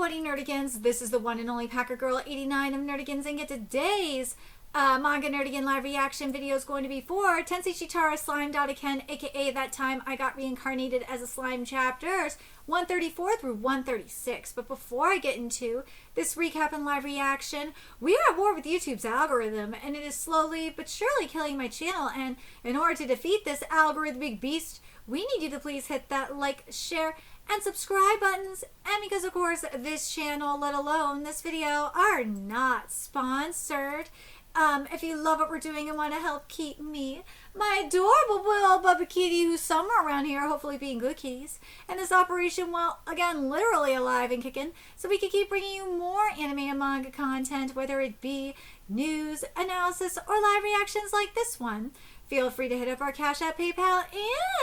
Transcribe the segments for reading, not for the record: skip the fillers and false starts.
what nerdigans? This is the one and only Packer Girl 89 of Nerdigans, and get today's manga nerdigan live reaction video is going to be for Tensei Shitara Slime Datta Ken, aka That Time I Got Reincarnated as a Slime chapters 134 through 136. But before I get into this recap and live reaction, we are at war with YouTube's algorithm, and it is slowly but surely killing my channel. And in order to defeat this algorithmic beast, we need you to please hit that like, share, and subscribe buttons. And because of course this channel, let alone this video, are not sponsored, if you love what we're doing and want to help keep me, my adorable little Bubba Kitty, who's somewhere around here, hopefully being good kitties, and this operation, well, again, literally alive and kicking, so we can keep bringing you more anime and manga content, whether it be news, analysis, or live reactions like this one. Feel free to hit up our Cash App, PayPal,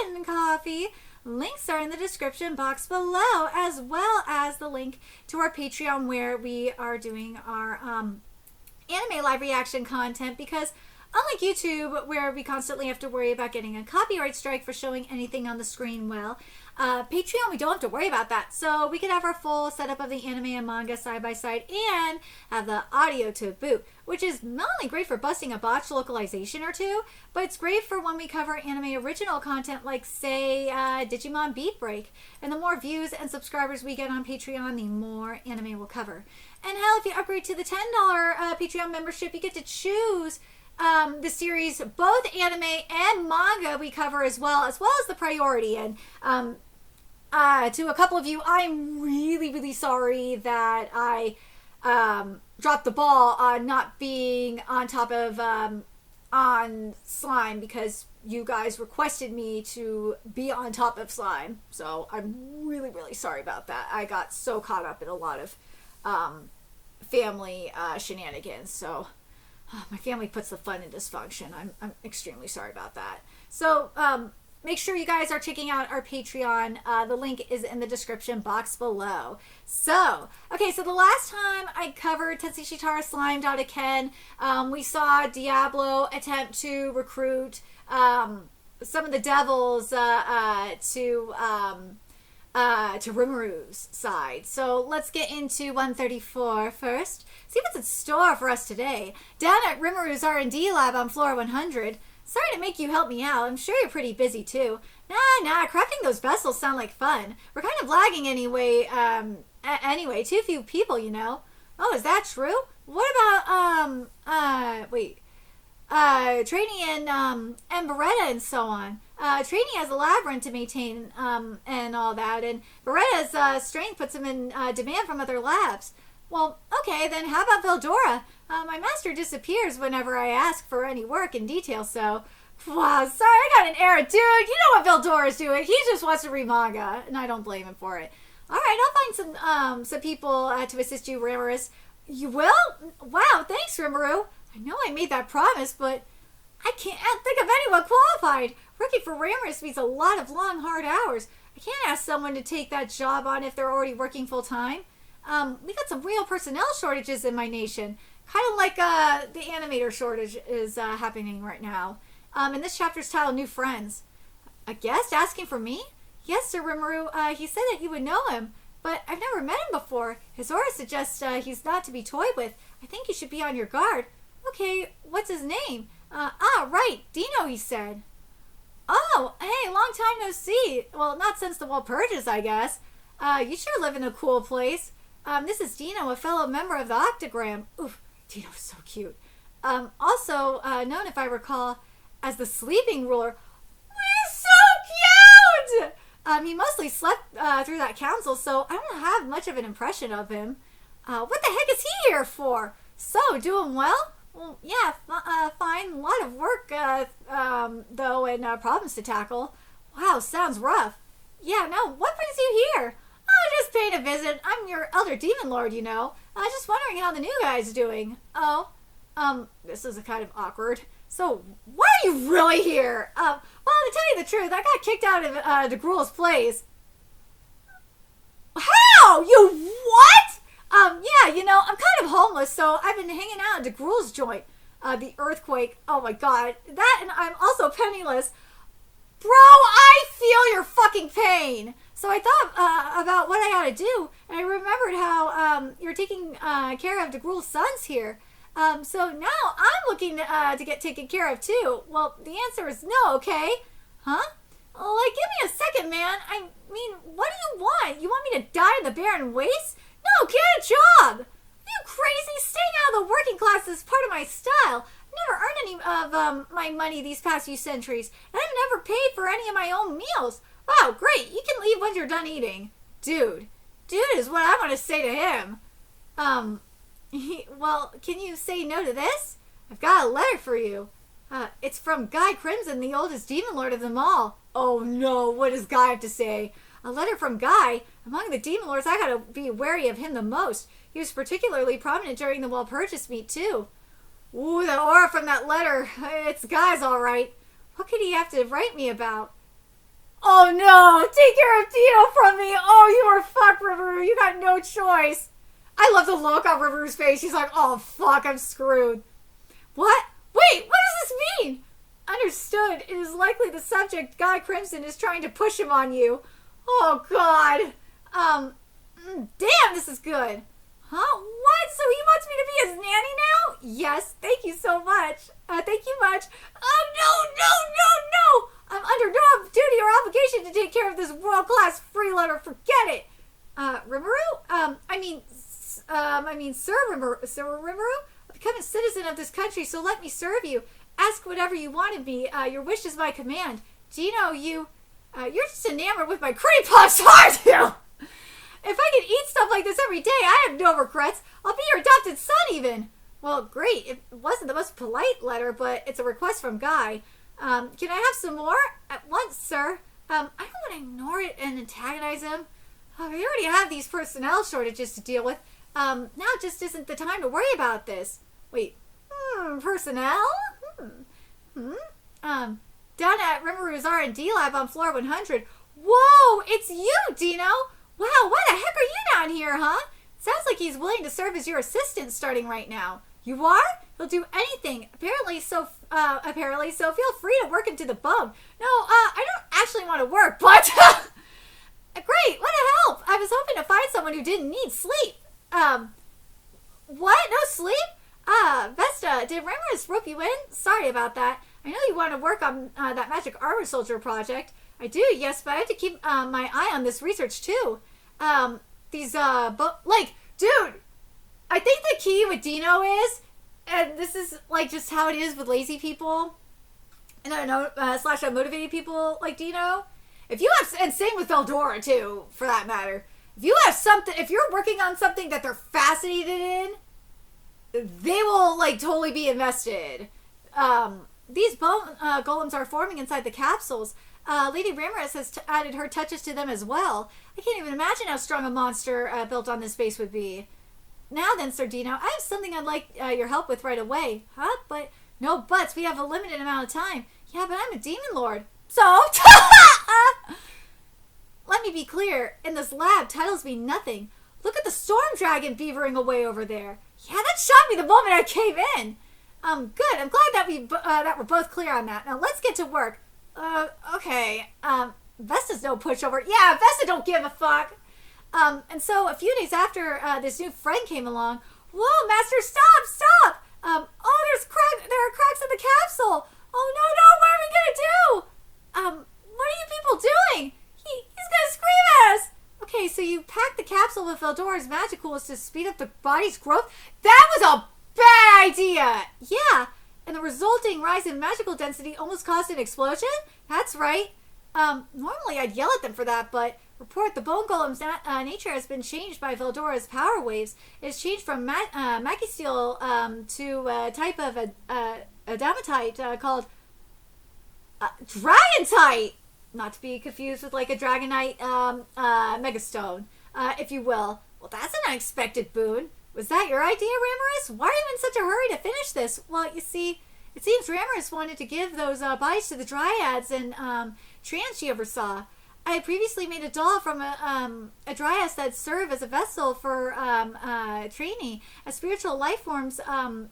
and Coffee. Links are in the description box below, as well as the link to our Patreon, where we are doing our anime live reaction content, because unlike YouTube, where we constantly have to worry about getting a copyright strike for showing anything on the screen, well, Patreon, we don't have to worry about that. So we can have our full setup of the anime and manga side by side and have the audio to boot, which is not only great for busting a botched localization or two, but it's great for when we cover anime original content like, say, Digimon Beat Break. And the more views and subscribers we get on Patreon, the more anime we'll cover. And hell, if you upgrade to the $10 Patreon membership, you get to choose the series, both anime and manga we cover, as well as the priority. And to a couple of you, I'm really sorry that I dropped the ball on not being on top of on Slime, because you guys requested me to be on top of Slime. So I'm really sorry about that. I got so caught up in a lot of family shenanigans. So my family puts the fun in dysfunction. I'm extremely sorry about that. So make sure you guys are checking out our Patreon. The link is in the description box below. So, okay, so the last time I covered Tensei Shitara Slime Datta Ken, we saw Diablo attempt to recruit some of the devils to Rimuru's side. So let's get into 134 first. See what's in store for us today. Down at Rimuru's R&D lab on floor 100. Sorry to make you help me out. I'm sure you're pretty busy too. Nah, crafting those vessels sound like fun. We're kind of lagging anyway. Anyway, too few people, you know. Oh, is that true? What about Training and Beretta and so on. Training has a lab rent to maintain and all that, and Beretta's strength puts him in demand from other labs. Well, okay, then how about Veldora? My master disappears whenever I ask for any work in detail, so... Wow, sorry, I got an error, dude. You know what Veldora's doing. He just wants to read manga, and I don't blame him for it. Alright, I'll find some people to assist you, Rimurus. You will? Wow, thanks, Rimuru. I know I made that promise, but I can't think of anyone qualified. Working for Rimurus means a lot of long, hard hours. I can't ask someone to take that job on if they're already working full-time. We got some real personnel shortages in my nation. Kind of like the animator shortage is happening right now. In this chapter's title, New Friends. A guest asking for me? Yes, Sir Rimuru. He said that you would know him, but I've never met him before. His aura suggests he's not to be toyed with. I think you should be on your guard. Okay, what's his name? Right, Dino, he said. Oh, hey, long time no see. Well, not since the Walpurgis, I guess. You sure live in a cool place. This is Dino, a fellow member of the Octagram. Oof, Dino's so cute. Also known, if I recall, as the Sleeping Ruler. He's so cute! He mostly slept through that council, so I don't have much of an impression of him. What the heck is he here for? So, doing well? Well, yeah, fine. A lot of work, though, and problems to tackle. Wow, sounds rough. Yeah, no, what brings you here? Oh, just paying a visit. I'm your elder demon lord, you know. Just wondering how the new guy's doing. Oh, this is kind of awkward. So, why are you really here? Well, to tell you the truth, I got kicked out of DeGruel's place. How? You what? Yeah, you know, I'm kind of homeless, so I've been hanging out at DeGruel's joint. The earthquake. Oh my god. That, and I'm also penniless. Bro, I feel your fucking pain. So I thought about what I ought to do, and I remembered how you're taking care of DeGruel's sons here. So now I'm looking to get taken care of too. Well, the answer is no, okay? Huh? Like, give me a second, man. I mean, what do you want? You want me to die in the barren wastes? No, get a job! Are you crazy? Staying out of the working class is part of my style. I've never earned any of my money these past few centuries, and I've never paid for any of my own meals. Wow, great. You can leave when you're done eating. Dude is what I want to say to him. Well, can you say no to this? I've got a letter for you. It's from Guy Crimson, the oldest demon lord of them all. Oh no, what does Guy have to say? A letter from Guy? Among the demon lords, I gotta be wary of him the most. He was particularly prominent during the Walpurgis meet, too. Ooh, the aura from that letter. It's Guy's all right. What could he have to write me about? Oh no, take care of Dino from me. Oh, you are fucked, Rimuru. You got no choice. I love the look on Riveru's face. She's like, oh fuck, I'm screwed. What? Wait, what does this mean? Understood. It is likely the subject, Guy Crimson, is trying to push him on you. Oh god. Damn, this is good. Huh? What? So he wants me to be his nanny now? Yes, thank you so much. Thank you much. Oh, no. I'm under no duty or obligation to take care of this world-class freeloader. Forget it. Rimuru? Sir Rimuru? I've become a citizen of this country, so let me serve you. Ask whatever you want of me. Your wish is my command. Gino, you're just enamored with my cream puffs, aren't you? If I could eat stuff like this every day, I have no regrets. I'll be your adopted son, even. Well, great. It wasn't the most polite letter, but it's a request from Guy. Can I have some more? At once, sir. I don't want to ignore it and antagonize him. We already have these personnel shortages to deal with. Now just isn't the time to worry about this. Wait. Personnel? Down at Rimuru's R&D lab on floor 100. Whoa, it's you, Dino. Wow, why the heck are you down here, huh? Sounds like he's willing to serve as your assistant starting right now. You are? He'll do anything. Apparently, so feel free to work him to the bone. No, I don't actually want to work, but great, what a help. I was hoping to find someone who didn't need sleep. What? No sleep? Vesta, did Ramirez rope you in? Sorry about that. I know you want to work on that magic armor soldier project. I do, yes, but I have to keep my eye on this research too. Dude, I think the key with Dino is, and this is like just how it is with lazy people, and I don't know, slash unmotivated people like Dino. If you have, and same with Veldora too, for that matter. If you have something, if you're working on something that they're fascinated in, they will like totally be invested. These bone golems are forming inside the capsules. Lady Ramirez has added her touches to them as well. I can't even imagine how strong a monster built on this base would be. Now then, Sir Dino, I have something I'd like your help with right away. Huh? But no buts. We have a limited amount of time. Yeah, but I'm a demon lord. So? Let me be clear. In this lab, titles mean nothing. Look at the storm dragon beavering away over there. Yeah, that shocked me the moment I came in. Good. I'm glad that we're both clear on that. Now let's get to work. Okay. Vesta's no pushover. Yeah, Vesta don't give a fuck. And so a few days after this new friend came along, whoa, Master, stop! There are cracks in the capsule. Oh no, what are we gonna do? What are you people doing? He's gonna scream at us. Okay, so you packed the capsule with Veldora's magicals to speed up the body's growth? That was a bad idea! Yeah, and the resulting rise in magical density almost caused an explosion? That's right. Normally I'd yell at them for that, but report the bone golem's nature has been changed by Veldora's power waves. It's changed from Machisteel to a type of adamatite called Dragontite! Not to be confused with like a Dragonite megastone, if you will. Well, that's an unexpected boon. Was that your idea, Ramirez? Why are you in such a hurry to finish this? Well, you see, it seems Ramirez wanted to give those bodies to the dryads and treants she oversaw. I had previously made a doll from a dryas that served as a vessel for training. As spiritual life forms,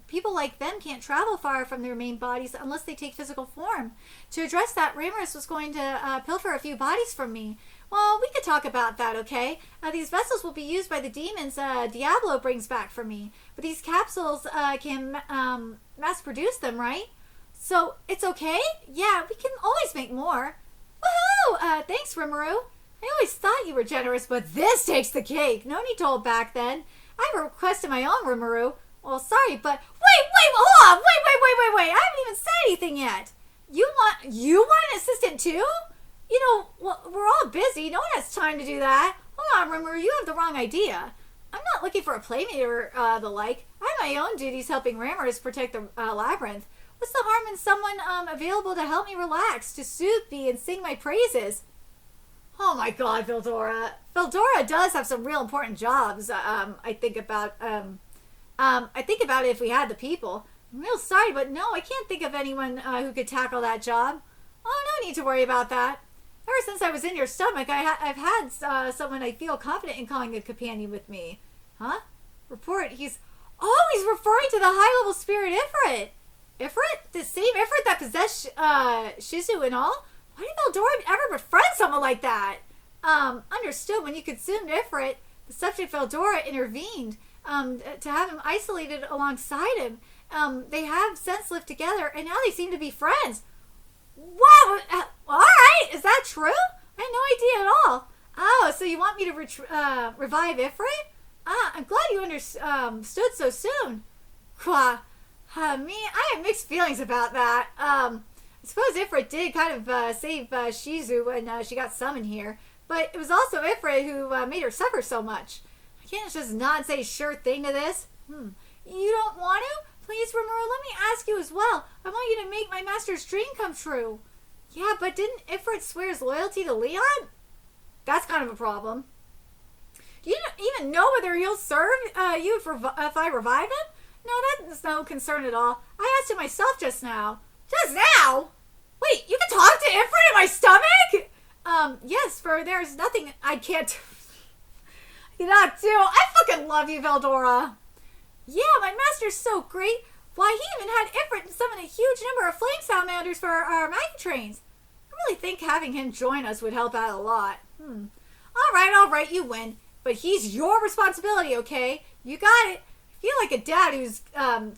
people like them can't travel far from their main bodies unless they take physical form. To address that, Ramirez was going to pilfer a few bodies from me. Well, we could talk about that, okay? These vessels will be used by the demons Diablo brings back for me. But these capsules can mass produce them, right? So, it's okay? Yeah, we can always make more. Woohoo! Thanks, Rimuru. I always thought you were generous, but this takes the cake. No need to hold back then. I have a request of my own, Rimuru. Well, sorry, but... Wait, hold on! Wait. I haven't even said anything yet. You want an assistant too? You know, well, we're all busy. No one has time to do that. Hold on, Rimuru, you have the wrong idea. I'm not looking for a playmate or the like. I have my own duties helping Rammers protect the labyrinth. What's the harm in someone available to help me relax, to soothe me and sing my praises? Oh my God, Veldora. Veldora does have some real important jobs. I think about it if we had the people. I'm real sorry, but no, I can't think of anyone who could tackle that job. Oh, no need to worry about that. Ever since I was in your stomach, I've had someone I feel confident in calling a companion with me. Huh? Report. He's referring to the high-level spirit Ifrit. Ifrit? The same Ifrit that possessed Shizu and all? Why did Veldora ever befriend someone like that? Understood. When you consumed Ifrit, the subject Veldora intervened to have him isolated alongside him. They have since lived together, and now they seem to be friends. Wow! All right, is that true? I had no idea at all. Oh, so you want me to revive Ifrit? I'm glad you understood so soon. I have mixed feelings about that. I suppose Ifrit did kind of save Shizu when she got summoned here, but it was also Ifrit who made her suffer so much. I can't just not say sure thing to this. You don't want to? Please, Rimuru, let me ask you as well. I want you to make my master's dream come true. Yeah, but didn't Ifrit swear his loyalty to Leon? That's kind of a problem. Do you even know whether he'll serve you if I revive him? No, that's no concern at all. I asked him myself just now. Just now? Wait, you can talk to Ifrit in my stomach? Yes, for there's nothing I can't cannot do. I fucking love you, Veldora. Yeah, my master's so great. Why, he even had Ifrit summon a huge number of flame salamanders for our Manga trains. I really think having him join us would help out a lot. All right, you win. But he's your responsibility, okay? You got it. I feel like a dad whose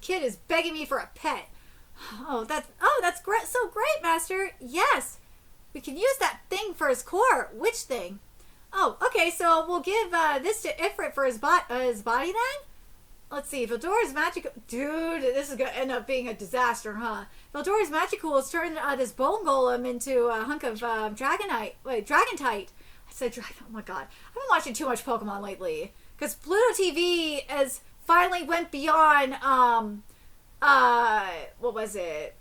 kid is begging me for a pet. That's great. So great, Master. Yes. We can use that thing for his core. Which thing? Oh, okay, so we'll give this to Ifrit for his body then? Let's see, Veldora's magic... Dude, this is going to end up being a disaster, huh? Veldora's Magicool has turned this bone golem into a hunk of Dragonite. I said dragon. Oh my god. I've been watching too much Pokemon lately. Because Pluto TV has finally went beyond, what was it?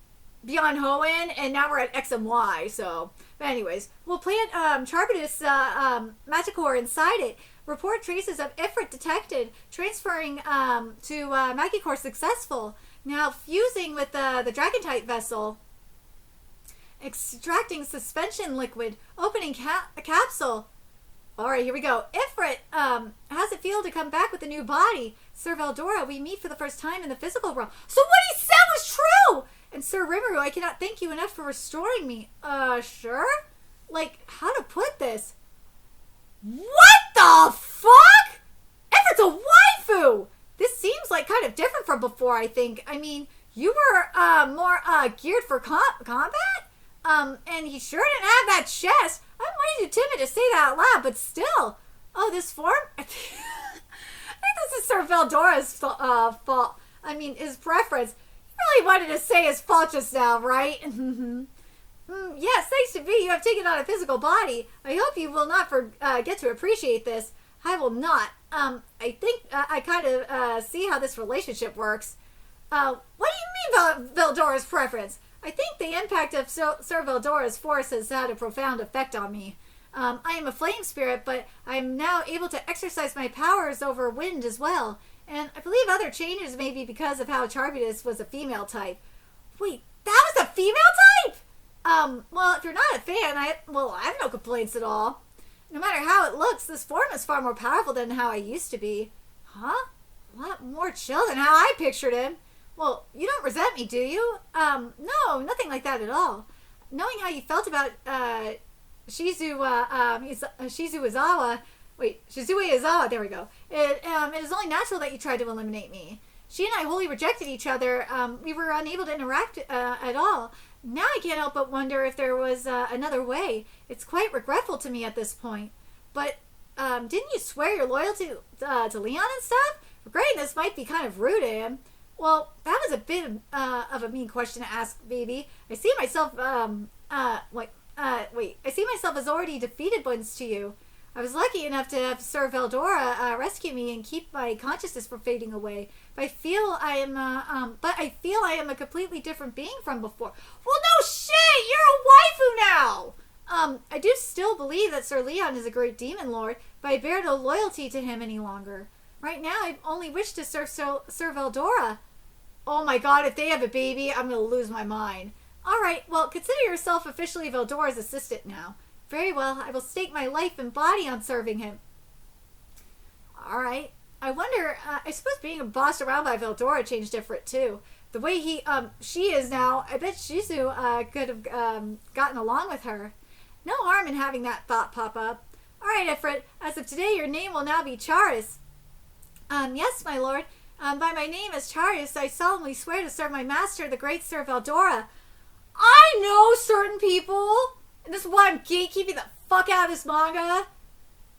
Beyond Hoenn, and now we're at X and Y, so... But anyways, we'll plant Charbitus Magicore inside it. Report traces of Ifrit detected. Transferring to Magicore successful. Now fusing with the Dragon-type vessel. Extracting suspension liquid. Opening a capsule. Alright, here we go. Ifrit, how's it feel to come back with a new body? Sir Veldora, we meet for the first time in the physical realm. So what he said was true! And Sir Rimuru, I cannot thank you enough for restoring me. Sure? Like, how to put this? What the fuck? Ifrit's a waifu! This seems like kind of different from before, I think. I mean, you were more geared for combat? And he sure didn't have that chest. I'm way too timid to say that out loud, but still. Oh, this form? I think this is Sir Veldora's fault. I mean, his preference. He really wanted to say his fault just now, right? Yes, thanks to me, you have taken on a physical body. I hope you will not get to appreciate this. I will not. I think I kind of see how this relationship works. What do you mean Veldora's preference? I think the impact of Sir Veldora's force has had a profound effect on me. I am a flame spirit, but I am now able to exercise my powers over wind as well. And I believe other changes may be because of how Charbitus was a female type. Wait, that was a female type? Well, if you're not a fan, I have no complaints at all. No matter how it looks, this form is far more powerful than how I used to be. Huh? A lot more chill than how I pictured him. Well, you don't resent me, do you? No, nothing like that at all. Knowing how you felt about Shizue Izawa, there we go. It is only natural that you tried to eliminate me. She and I wholly rejected each other. We were unable to interact at all. Now I can't help but wonder if there was another way. It's quite regretful to me at this point. But didn't you swear your loyalty to Leon and stuff? Regretting this might be kind of rude to him. Well, that was a bit of a mean question to ask, baby. I see myself, I see myself as already defeated once to you. I was lucky enough to have Sir Veldora rescue me and keep my consciousness from fading away. But I feel I am a completely different being from before. Well, no shit! You're a waifu now! I do still believe that Sir Leon is a great demon lord, but I bear no loyalty to him any longer. Right now, I only wish to serve Sir Veldora. Oh my god, if they have a baby, I'm gonna lose my mind. Alright, well, consider yourself officially Veldora's assistant now. Very well, I will stake my life and body on serving him. Alright. I wonder, I suppose being bossed around by Veldora changed Ifrit too. The way she is now, I bet Shizu could have gotten along with her. No harm in having that thought pop up. Alright, Ifrit, as of today, your name will now be Charis. Yes, my lord. By my name as Charis, I solemnly swear to serve my master, the great Sir Veldora. I know certain people, and this is why I'm gatekeeping the fuck out of this manga.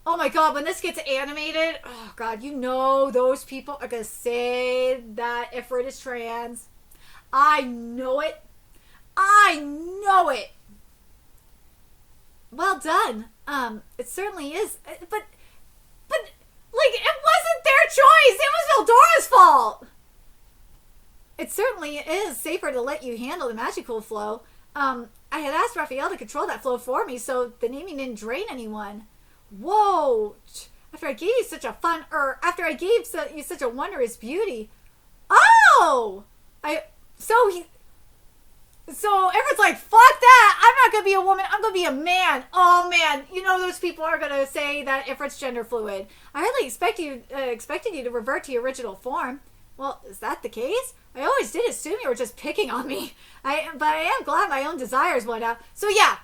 Oh my god, when this gets animated, oh god, you know those people are gonna say that Ifrit is trans. I know it. I know it. Well done. It certainly is. But, like, it wasn't their choice. It was Veldora's fault. It certainly is safer to let you handle the magical flow. I had asked Raphael to control that flow for me, so the naming didn't drain anyone. Whoa! After I gave you such a wondrous beauty. Oh! So everyone's like, fuck that! I'm not gonna be a woman, I'm gonna be a man. Oh man, you know those people are gonna say that Ifrit's gender fluid. I hardly expected you to revert to your original form. Well, is that the case? I always did assume you were just picking on me. But I am glad my own desires went out. So yeah,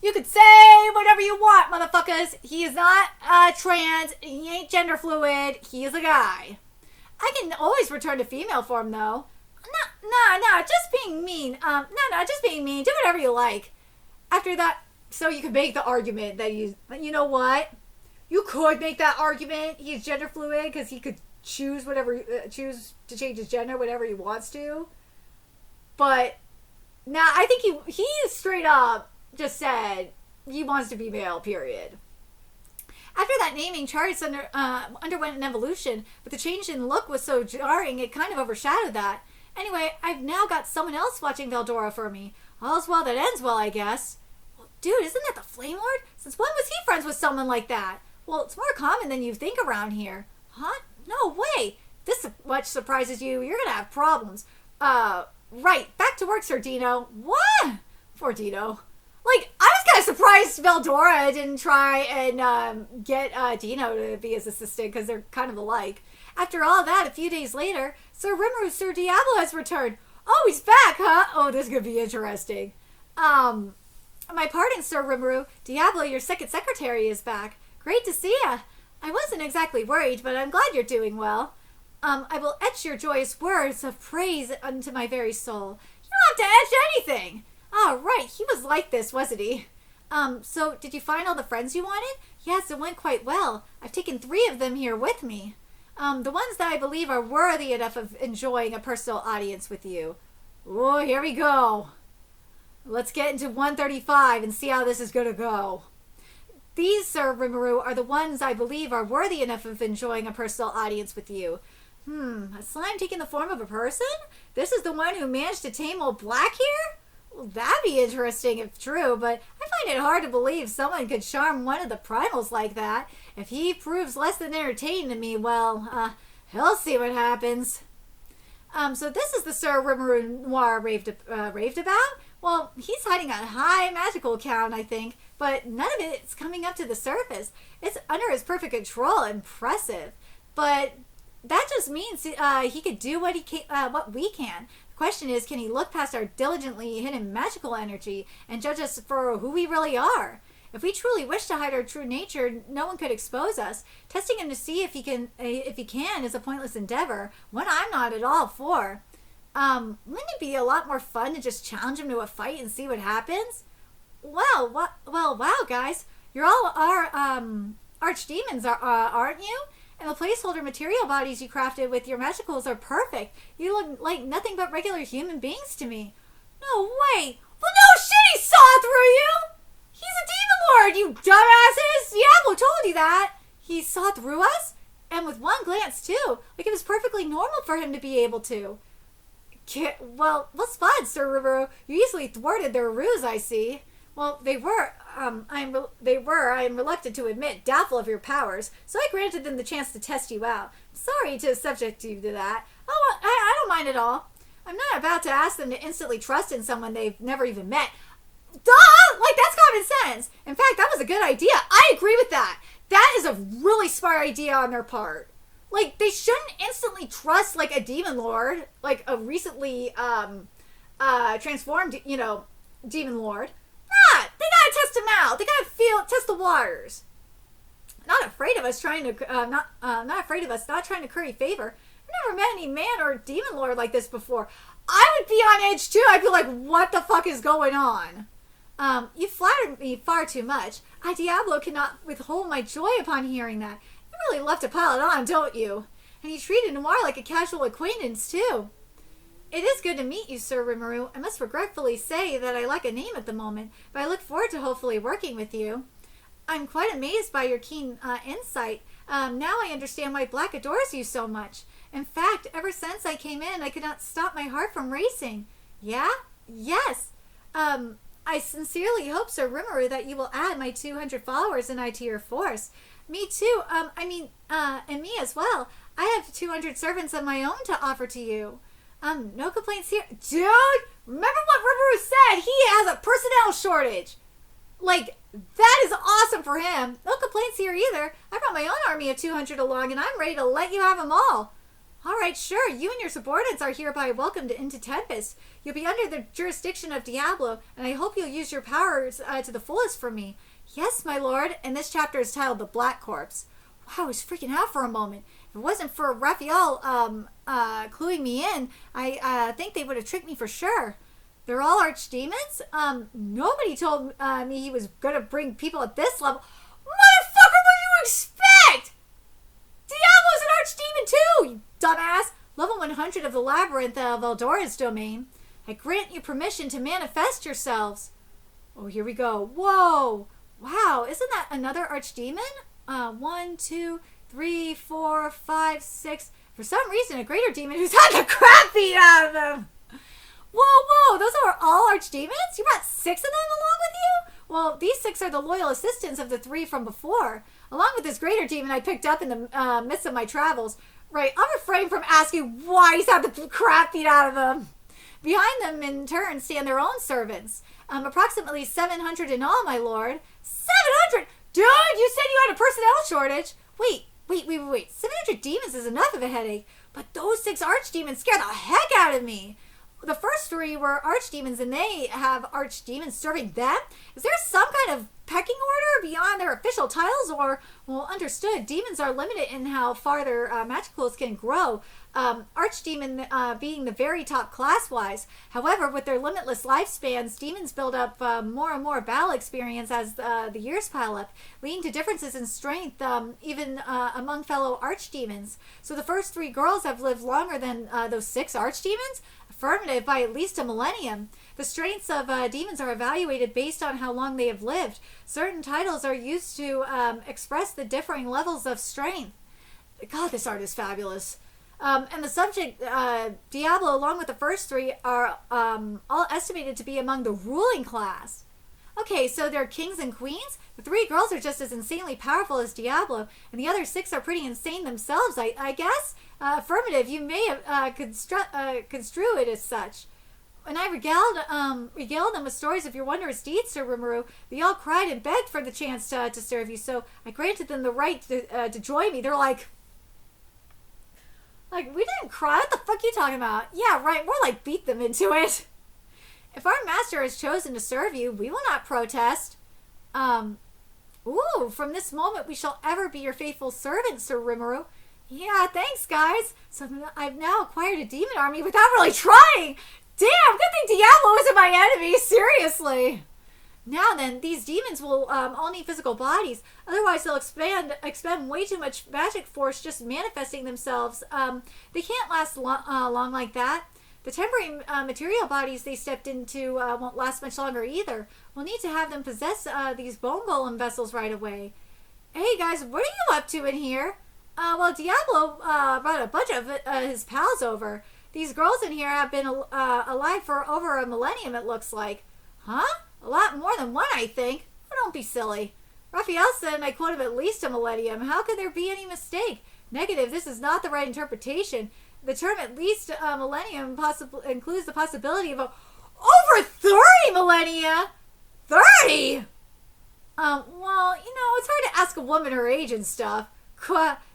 you could say whatever you want, motherfuckers. He is not trans. He ain't gender fluid. He is a guy. I can always return to female form, though. No, just being mean. Just being mean. Do whatever you like. After that, so you could make the argument that you know what? You could make that argument. He's gender fluid because he could choose to change his gender whenever he wants to. But now I think he straight up just said he wants to be male, period. After that naming, Charis underwent an evolution, but the change in look was so jarring it kind of overshadowed that. Anyway, I've now got someone else watching Veldora for me. All's well that ends well, I guess. Well, dude, isn't that the Flame Lord? Since when was he friends with someone like that? Well, it's more common than you think around here. Huh? No way. This much surprises you. You're gonna have problems. Right. Back to work, Sir Dino. What? Poor Dino. Like, I was kind of surprised Veldora didn't try and get Dino to be his assistant because they're kind of alike. After all that, a few days later, Sir Diablo has returned. Oh, he's back, huh? Oh, this is going to be interesting. My pardon, Sir Rimuru. Diablo, your second secretary, is back. Great to see ya. I wasn't exactly worried, but I'm glad you're doing well. I will etch your joyous words of praise unto my very soul. You don't have to etch anything. Oh, right, he was like this, wasn't he? So did you find all the friends you wanted? Yes, it went quite well. I've taken 3 of them here with me. The ones that I believe are worthy enough of enjoying a personal audience with you. Oh, here we go. Let's get into 135 and see how this is going to go. These, Sir Rimuru, are the ones I believe are worthy enough of enjoying a personal audience with you. A slime taking the form of a person? This is the one who managed to tame old Black here? Well, that'd be interesting if true, but I find it hard to believe someone could charm one of the primals like that. If he proves less than entertaining to me, well, he'll see what happens. So this is the Sir Rimuru Noir raved about? Well, he's hiding a high magical count, I think, but none of it's coming up to the surface. It's under his perfect control. Impressive. But that just means he could do what we can. The Question is, can he look past our diligently hidden magical energy and judge us for who we really are? If we truly wish to hide our true nature, no one could expose us. Testing him to see if he can is a pointless endeavor, one I'm not at all for. Wouldn't it be a lot more fun to just challenge him to a fight and see what happens? Well, wow, guys, you're all archdemons, aren't you? And the placeholder material bodies you crafted with your magicals are perfect. You look like nothing but regular human beings to me. No way! Well, no shit, he saw through you! He's a demon lord, you dumbasses! Diablo told you that! He saw through us? And with one glance, too. Like it was perfectly normal for him to be able to. Well spotted, Sir Rimuru. You easily thwarted their ruse, I see. Well, they were, I am reluctant to admit, doubtful of your powers, so I granted them the chance to test you out. Sorry to subject you to that. Oh, I don't mind at all. I'm not about to ask them to instantly trust in someone they've never even met. Duh! Like, that's common sense. In fact, that was a good idea. I agree with that. That is a really smart idea on their part. Like, they shouldn't instantly trust, like, a demon lord, like a recently, transformed, demon lord. They gotta test him out. They gotta test the waters. Not afraid of us not trying to curry favor. I've never met any man or demon lord like this before. I would be on edge too. I'd be like, what the fuck is going on? You flattered me far too much. Diablo cannot withhold my joy upon hearing that. You really love to pile it on, don't you? And you treated Noir like a casual acquaintance too. It is good to meet you, Sir Rimuru. I must regretfully say that I lack a name at the moment, but I look forward to hopefully working with you. I'm quite amazed by your keen insight. Now I understand why Black adores you so much. In fact, ever since I came in, I could not stop my heart from racing. Yeah? Yes. I sincerely hope, Sir Rimuru, that you will add my 200 followers and I to your force. Me too. And me as well. I have 200 servants of my own to offer to you. No complaints here. Dude, remember what Rimuru said? He has a personnel shortage. Like, that is awesome for him. No complaints here either. I brought my own army of 200 along, and I'm ready to let you have them all. All right, sure. You and your subordinates are hereby welcomed into Tempest. You'll be under the jurisdiction of Diablo, and I hope you'll use your powers to the fullest for me. Yes, my lord. And this chapter is titled The Black Corpse. Wow, I was freaking out for a moment. If it wasn't for Raphael cluing me in, I think they would have tricked me for sure. They're all archdemons? Nobody told me he was going to bring people at this level. Motherfucker, what do you expect? Diablo's an archdemon too, you dumbass. Level 100 of the Labyrinth of Eldora's domain. I grant you permission to manifest yourselves. Oh, here we go. Whoa. Wow, isn't that another archdemon? 1, 2, 3, 4, 5, 6. For some reason, a greater demon who's had the crap beat out of them. Whoa, those are all archdemons? You brought 6 of them along with you? Well, these 6 are the loyal assistants of the 3 from before. Along with this greater demon I picked up in the midst of my travels. Right, I'll refrain from asking why he's had the crap beat out of them. Behind them, in turn, stand their own servants. Approximately 700 in all, my lord. 700? Dude, you said you had a personnel shortage. Wait. 700 demons is enough of a headache. But those 6 archdemons scare the heck out of me. The first 3 were archdemons, and they have archdemons serving them? Is there some kind of pecking order beyond their official titles? Or, well, understood, demons are limited in how far their magicals can grow. Archdemon being the very top class-wise. However, with their limitless lifespans, demons build up more and more battle experience as the years pile up, leading to differences in strength even among fellow archdemons. So the first 3 girls have lived longer than those 6 archdemons? Affirmative, by at least a millennium. The strengths of demons are evaluated based on how long they have lived. Certain titles are used to express the differing levels of strength. God, this art is fabulous. And the subject, Diablo, along with the first 3, are all estimated to be among the ruling class. Okay, so they're kings and queens? The 3 girls are just as insanely powerful as Diablo, and the other 6 are pretty insane themselves, I guess? Affirmative, you may have construe it as such. When I regaled them with stories of your wondrous deeds, Sir Rimuru, they all cried and begged for the chance to serve you, so I granted them the right to join me. They're like, Like, we didn't cry. What the fuck are you talking about? Yeah, right. More like beat them into it. If our master has chosen to serve you, we will not protest. From this moment we shall ever be your faithful servants, Sir Rimuru. Yeah, thanks, guys. So I've now acquired a demon army without really trying. Damn, good thing Diablo isn't my enemy. Seriously. Now then, these demons will all need physical bodies. Otherwise, they'll expend way too much magic force just manifesting themselves. They can't last long like that. The temporary material bodies they stepped into won't last much longer either. We'll need to have them possess these bone golem vessels right away. Hey guys, what are you up to in here? Well, Diablo brought a bunch of his pals over. These girls in here have been alive for over a millennium, it looks like. Huh? A lot more than one, I think. Oh, don't be silly. Raphael said, and I quote him, at least a millennium. How could there be any mistake? Negative, this is not the right interpretation. The term at least a millennium includes the possibility of over 30 millennia. 30? Well, it's hard to ask a woman her age and stuff.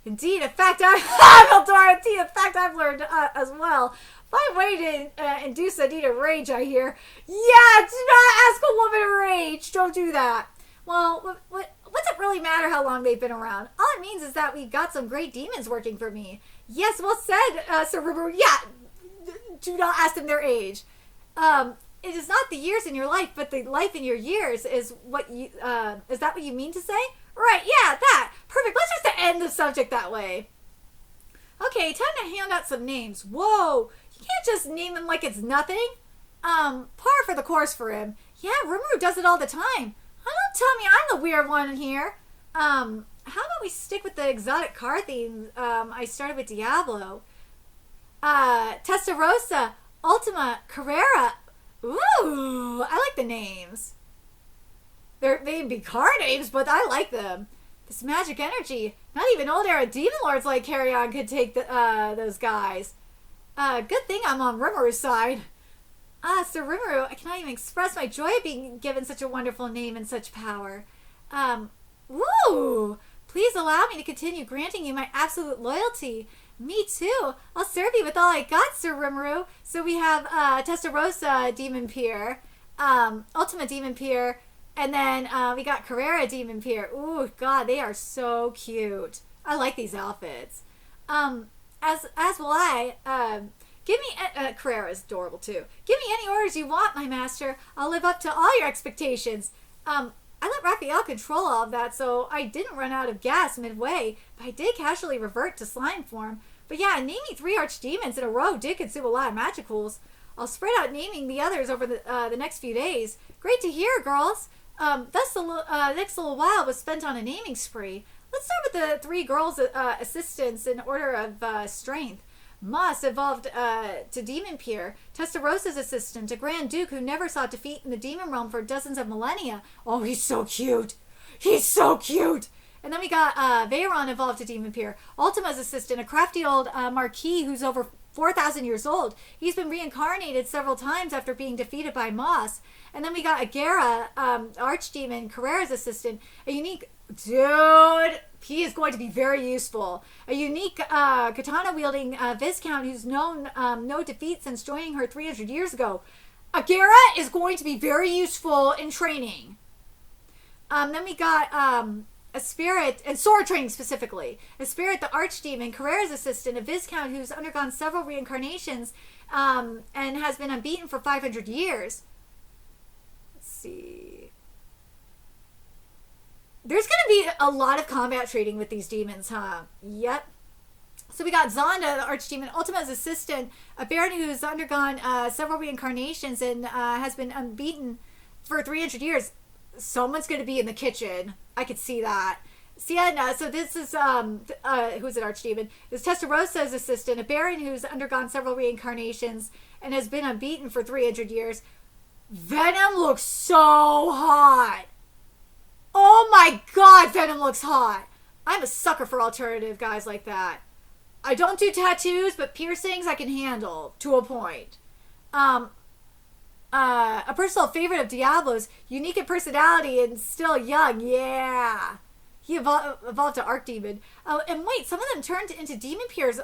Indeed, in fact, I've learned as well. Find a way to induce Anita rage, I hear. Yeah, do not ask a woman her age. Don't do that. Well, what's it really matter how long they've been around? All it means is that we've got some great demons working for me. Yes, well said, Sir Rimuru. Yeah, do not ask them their age. It is not the years in your life, but the life in your years is what you, is that what you mean to say? Right, yeah, that. Perfect, let's just end the subject that way. Okay, time to hand out some names. Whoa, you can't just name them like it's nothing. Par for the course for him. Yeah, Rimuru does it all the time. Don't tell me I'm the weird one in here. How about we stick with the exotic car theme I started with Diablo? Testarossa, Ultima, Carrera. Ooh, I like the names. They may be car names, but I like them. This magic energy. Not even old era demon lords like Carrion could take those guys. Good thing I'm on Rimuru's side. Sir Rimuru, I cannot even express my joy of being given such a wonderful name and such power. Please allow me to continue granting you my absolute loyalty. Me too. I'll serve you with all I got, Sir Rimuru. So we have Testarossa Demon Peer, Ultima Demon Peer, and then we got Carrera Demon Peer. Ooh, God, they are so cute. I like these outfits. As will I. Give me Carrera's adorable too. Give me any orders you want, my master. I'll live up to all your expectations. I let Raphael control all of that, so I didn't run out of gas midway, but I did casually revert to slime form. But yeah, naming 3 archdemons in a row did consume a lot of magicals. I'll spread out naming the others over the next few days. Great to hear, girls. Thus the next little while was spent on a naming spree. Let's start with the 3 girls' assistants in order of strength. Moss evolved to Demon Peer. Testarossa's assistant, a Grand Duke who never saw defeat in the demon realm for dozens of millennia. Oh, he's so cute. He's so cute. And then we got Veyron evolved to Demon Peer. Ultima's assistant, a crafty old Marquis who's over 4,000 years old. He's been reincarnated several times after being defeated by Moss. And then we got Agera, Archdemon, Carrera's assistant, a unique... Dude, he is going to be very useful. A unique katana-wielding Viscount who's known no defeat since joining her 300 years ago. Agera is going to be very useful in training. Then we got a spirit, and sword training specifically. A spirit, the Archdemon, Carrera's assistant, a Viscount who's undergone several reincarnations and has been unbeaten for 500 years. Let's see... There's going to be a lot of combat trading with these demons, huh? Yep. So we got Zonda, the Archdemon, Ultima's assistant, a Baron who's undergone several reincarnations and has been unbeaten for 300 years. Someone's going to be in the kitchen. I could see that. Sienna, so this is, who's an Archdemon? This is Testarossa's assistant, a Baron who's undergone several reincarnations and has been unbeaten for 300 years. Venom looks so hot. Oh my God, Venom looks hot. I'm a sucker for alternative guys like that. I don't do tattoos, but piercings I can handle to a point. A personal favorite of Diablo's, unique in personality and still young. Yeah. he evolved to Archdemon. Oh, and wait, some of them turned into demon peers.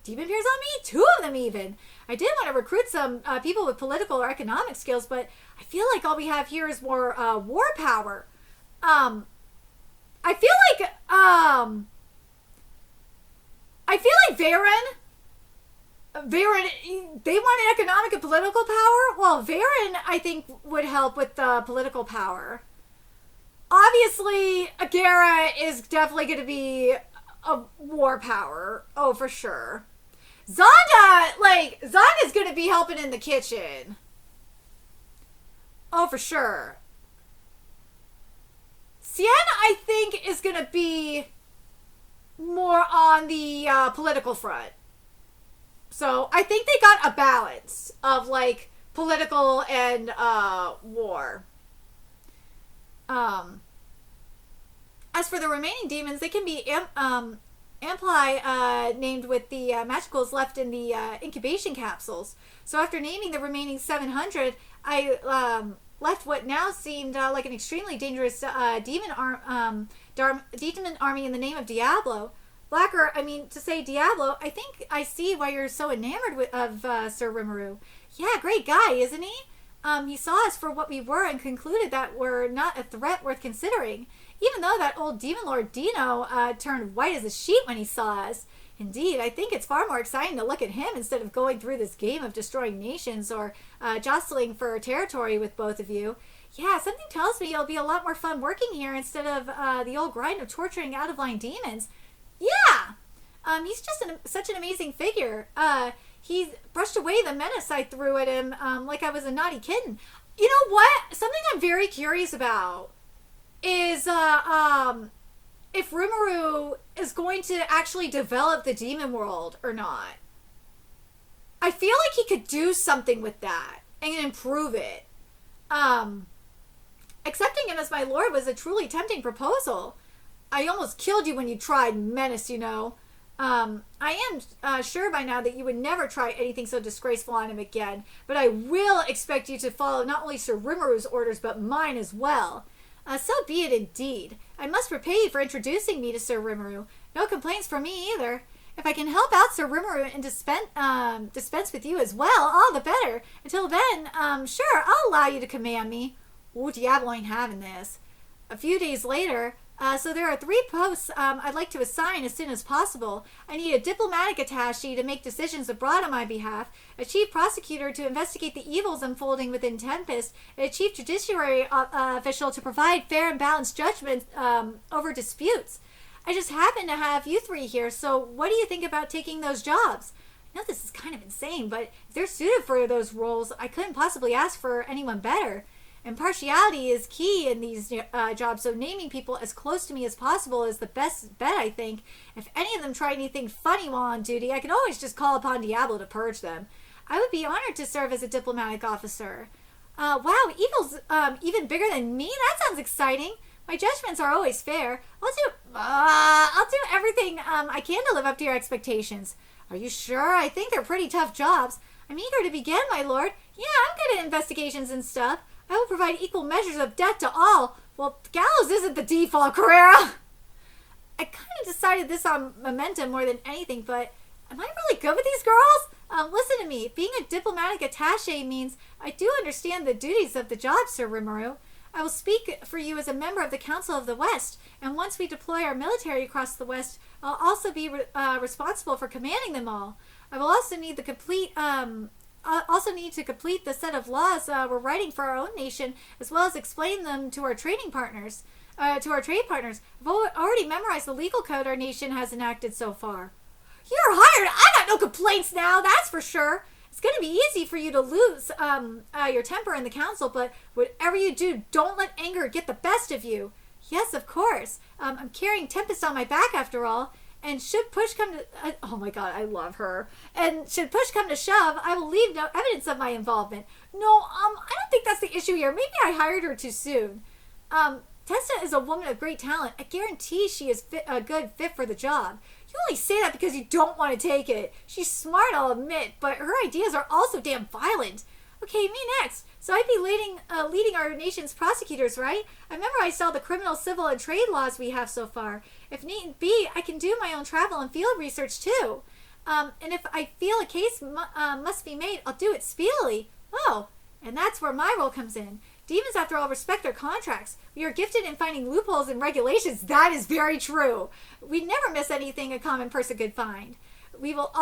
Demon peers on me? 2 of them even. I did want to recruit some people with political or economic skills, but I feel like all we have here is more war power. I feel like Varen, they want economic and political power. Well, Varen, I think, would help with the political power. Obviously, Agera is definitely going to be a war power. Oh, for sure. Zonda's going to be helping in the kitchen. Oh, for sure. Cien, I think, is going to be more on the political front. So I think they got a balance of like political and war. As for the remaining demons, they can be Ampli named with the magicals left in the incubation capsules. So after naming the remaining 700, I left what now seemed like an extremely dangerous demon army in the name of Diablo. Blacker, to say Diablo, I think I see why you're so enamored of Sir Rimuru. Yeah, great guy, isn't he? He saw us for what we were and concluded that we're not a threat worth considering. Even though that old demon lord Dino turned white as a sheet when he saw us. Indeed, I think it's far more exciting to look at him instead of going through this game of destroying nations or jostling for territory with both of you. Yeah, something tells me it'll be a lot more fun working here instead of the old grind of torturing out-of-line demons. Yeah! He's just such an amazing figure. He brushed away the menace I threw at him like I was a naughty kitten. You know what? Something I'm very curious about is if Rimuru is going to actually develop the demon world or not. I feel like he could do something with that and improve it. Accepting him as my lord was a truly tempting proposal. I almost killed you when you tried, menace, you know. I am sure by now that you would never try anything so disgraceful on him again, but I will expect you to follow not only Sir Rimuru's orders, but mine as well. So be it indeed. I must repay you for introducing me to Sir Rimuru. No complaints from me either. If I can help out Sir Rimuru and dispense with you as well, all the better. Until then, sure, I'll allow you to command me. Ooh, Diablo ain't having this. A few days later, so there are 3 posts I'd like to assign as soon as possible. I need a diplomatic attaché to make decisions abroad on my behalf, a chief prosecutor to investigate the evils unfolding within Tempest, and a chief judiciary official to provide fair and balanced judgment over disputes. I just happen to have you 3 here, so what do you think about taking those jobs? I know this is kind of insane, but if they're suited for those roles, I couldn't possibly ask for anyone better. Impartiality is key in these jobs, so naming people as close to me as possible is the best bet, I think. If any of them try anything funny while on duty, I can always just call upon Diablo to purge them. I would be honored to serve as a diplomatic officer. Wow, evil's even bigger than me? That sounds exciting. My judgments are always fair. I'll do everything I can to live up to your expectations. Are you sure? I think they're pretty tough jobs. I'm eager to begin, my lord. Yeah, I'm good at investigations and stuff. I will provide equal measures of death to all. Well, gallows isn't the default, Carrera. I kind of decided this on momentum more than anything, but am I really good with these girls? Listen to me. Being a diplomatic attaché means I do understand the duties of the job, Sir Rimuru. I will speak for you as a member of the Council of the West, and once we deploy our military across the West, I'll also be responsible for commanding them all. I will also need to complete the set of laws we're writing for our own nation, as well as explain them to our trading partners. I've already memorized the legal code our nation has enacted so far. You're hired. I got no complaints now, that's for sure. It's going to be easy for you to lose your temper in the council, but whatever you do, don't let anger get the best of you. Yes, of course. I'm carrying Tempest on my back after all. And should push come to... oh my god, I love her. And should push come to shove, I will leave no evidence of my involvement. No, I don't think that's the issue here. Maybe I hired her too soon. Tessa is a woman of great talent. I guarantee she is a good fit for the job. You only say that because you don't want to take it. She's smart, I'll admit, but her ideas are also damn violent. Okay, me next. So I'd be leading our nation's prosecutors, right? I remember I saw the criminal, civil, and trade laws we have so far. If need be, I can do my own travel and field research too. And if I feel a case must be made, I'll do it speedily. Oh, and that's where my role comes in. Demons, after all, respect their contracts. We are gifted in finding loopholes in regulations. That is very true. We never miss anything a common person could find. We will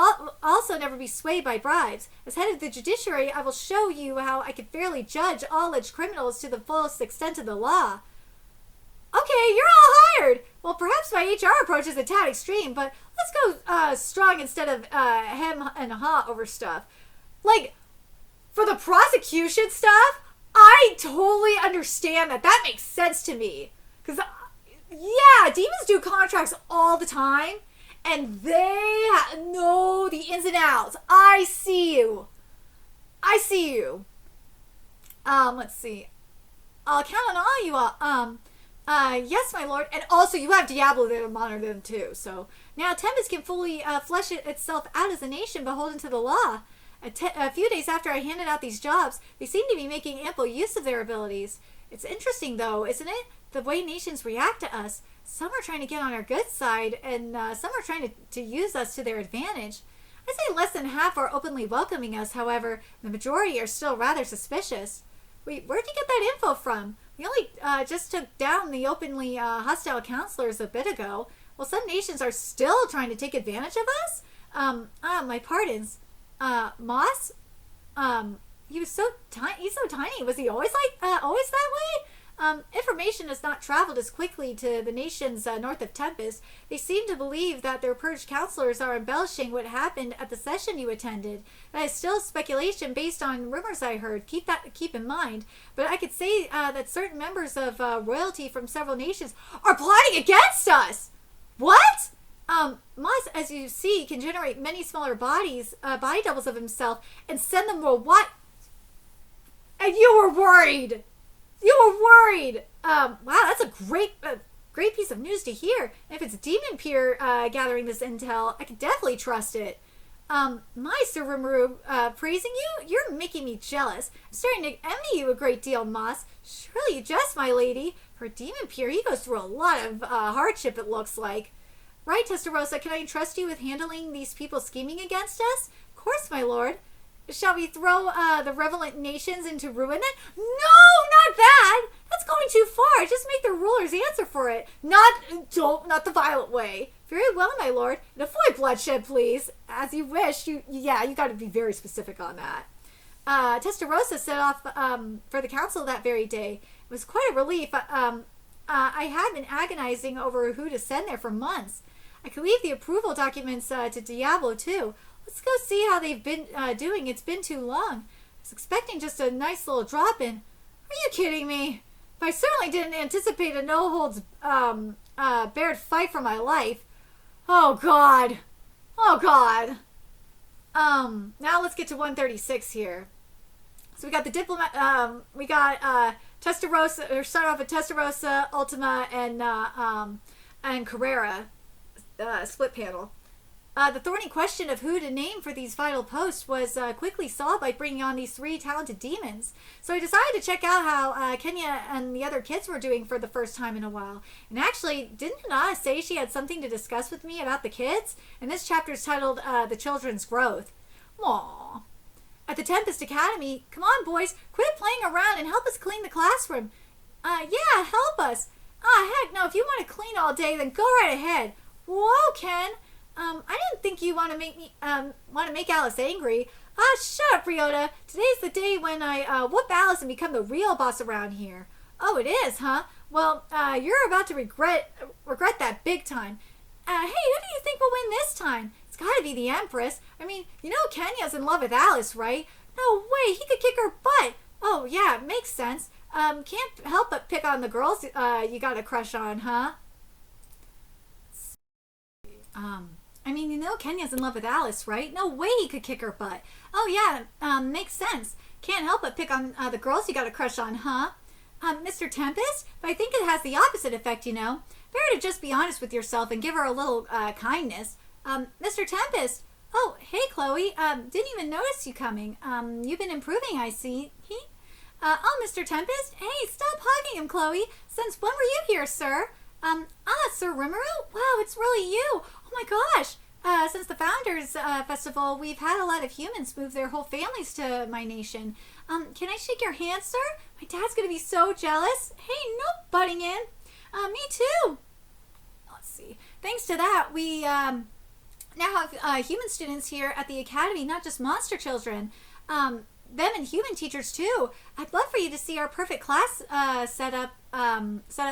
also never be swayed by bribes. As head of the judiciary, I will show you how I can fairly judge all alleged criminals to the fullest extent of the law. Okay, you're all hired. Well, perhaps my HR approach is a tad extreme, but let's go strong instead of hem and haw over stuff. Like, for the prosecution stuff, I totally understand that. That makes sense to me. Because, yeah, demons do contracts all the time. And they know the ins and outs. I see you. I see you. Let's see. I'll count on all you all. Yes, my lord. And also, you have Diablo there to monitor them, too. So, now Tempest can fully flesh itself out as a nation beholden to the law. A few days after I handed out these jobs, they seem to be making ample use of their abilities. It's interesting, though, isn't it? The way nations react to us. Some are trying to get on our good side, and some are trying to use us to their advantage. I'd say less than half are openly welcoming us. However, the majority are still rather suspicious. Wait, where'd you get that info from? We only just took down the openly hostile counselors a bit ago. Well, some nations are still trying to take advantage of us? My pardons. Moss? He was so tiny. He's so tiny. Was he always always that way? Information has not traveled as quickly to the nations north of Tempest. They seem to believe that their purged counselors are embellishing what happened at the session you attended. That is still speculation based on rumors I heard. Keep in mind. But I could say that certain members of royalty from several nations are plotting against us. What? Moss, as you see, can generate many smaller body doubles of himself and send them worldwide. And you were worried. You were worried. Wow, that's a great piece of news to hear. And if it's Demon Peer gathering this intel, I can definitely trust it. My Sir Rimuru, praising you? You're making me jealous. I'm starting to envy you a great deal, Moss. Surely you jest, my lady. For Demon Peer, he goes through a lot of hardship, it looks like. Right, Testarossa, can I entrust you with handling these people scheming against us? Of course, my lord. Shall we throw the relevant nations into ruin then? No, not that! That's going too far. Just make the rulers answer for it. Not the violent way. Very well, my lord. And avoid bloodshed, please. As you wish. You got to be very specific on that. Testarossa set off for the council that very day. It was quite a relief. I had been agonizing over who to send there for months. I could leave the approval documents to Diablo, too. Let's go see how they've been doing. It's been too long. I was expecting just a nice little drop-in. Are you kidding me? I certainly didn't anticipate a no-holds-barred fight for my life. Oh, God. Oh, God. Now let's get to 136 here. So we got the diplomat, we got Testarossa, or start off with Testarossa, Ultima, and Carrera, split panel. The thorny question of who to name for these vital posts was quickly solved by bringing on these three talented demons. So I decided to check out how Kenya and the other kids were doing for the first time in a while. And actually, didn't Nana say she had something to discuss with me about the kids? And this chapter is titled The Children's Growth. Aww. At the Tempest Academy, come on boys, quit playing around and help us clean the classroom. Yeah, help us. Heck no, if you want to clean all day, then go right ahead. Whoa, Ken. I didn't think you want to make Alice angry. Shut up, Ryota. Today's the day when I whoop Alice and become the real boss around here. Oh, it is, huh? Well, you're about to regret that big time. Hey, who do you think will win this time? It's gotta be the Empress. I mean, you know Kenya's in love with Alice, right? No way, he could kick her butt. Oh, yeah, it makes sense. Can't help but pick on the girls you got a crush on, huh? I mean, you know Kenya's in love with Alice, right? No way he could kick her butt. Oh, yeah, makes sense. Can't help but pick on the girls you got a crush on, huh? Mr. Tempest? But I think it has the opposite effect, you know. Better to just be honest with yourself and give her a little kindness. Mr. Tempest? Oh, hey, Chloe. Didn't even notice you coming. You've been improving, I see. Oh, Mr. Tempest? Hey, stop hugging him, Chloe. Since when were you here, sir? Sir Rimuru? Wow, it's really you. Oh my gosh. Since the Founders Festival, we've had a lot of humans move their whole families to my nation. Can I shake your hand, sir? My dad's gonna be so jealous. Hey, no butting in. Me too. Let's see. Thanks to that, we now have human students here at the academy, not just monster children. Them and human teachers too. I'd love for you to see our perfect class setup,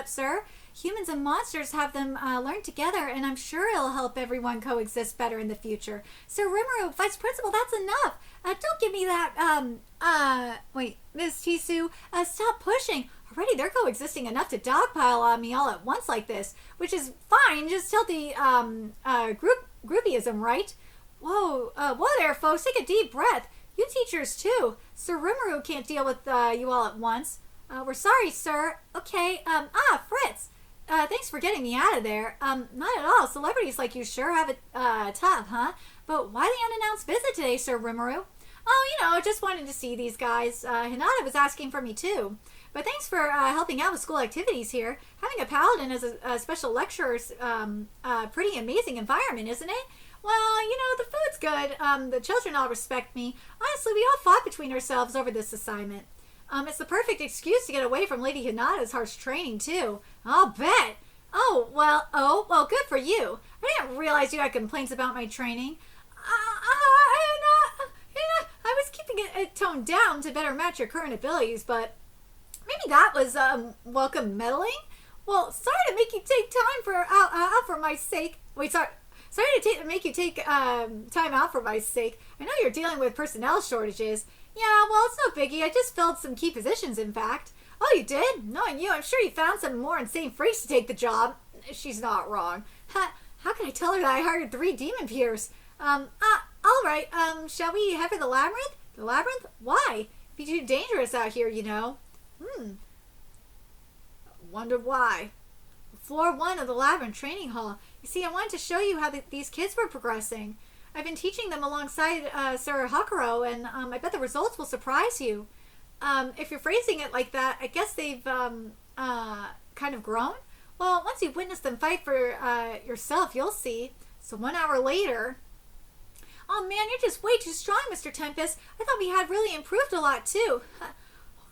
sir. Humans and monsters have them learn together, and I'm sure it'll help everyone coexist better in the future. Sir Rimuru, Vice Principal, that's enough. Don't give me that, wait, Miss Tisu, stop pushing. Already they're coexisting enough to dogpile on me all at once like this, which is fine, just healthy groupieism, right? Whoa there, folks, take a deep breath. You teachers too. Sir Rimuru can't deal with you all at once. We're sorry, sir. Okay, Fritz. Thanks for getting me out of there. Not at all. Celebrities like you sure have it tough, huh? But why the unannounced visit today, Sir Rimuru? Oh, just wanted to see these guys. Hinata was asking for me too. But thanks for helping out with school activities here. Having a paladin as a special lecturer is pretty amazing environment, isn't it? Well, the food's good. The children all respect me. Honestly, we all fought between ourselves over this assignment. It's the perfect excuse to get away from Lady Hinata's harsh training, too. I'll bet. Oh, well, good for you. I didn't realize you had complaints about my training. I was keeping it toned down to better match your current abilities, but maybe that was welcome meddling. Well, sorry to make you take time for my sake. Wait, sorry. Sorry to make you take time out for my sake. I know you're dealing with personnel shortages. Yeah, well, it's no biggie. I just filled some key positions, in fact. Oh, you did? Knowing you, I'm sure you found some more insane freaks to take the job. She's not wrong. How can I tell her that I hired 3 demon peers? All right. Shall we head for the labyrinth? The labyrinth? Why? It'd be too dangerous out here, Wonder why. Floor 1 of the labyrinth training hall. You see, I wanted to show you how these kids were progressing. I've been teaching them alongside Sir Hakuro, and I bet the results will surprise you. If you're phrasing it like that, I guess they've kind of grown. Well, once you witness them fight for yourself, you'll see. So 1 hour later... Oh man, you're just way too strong, Mr. Tempest. I thought we had really improved a lot, too.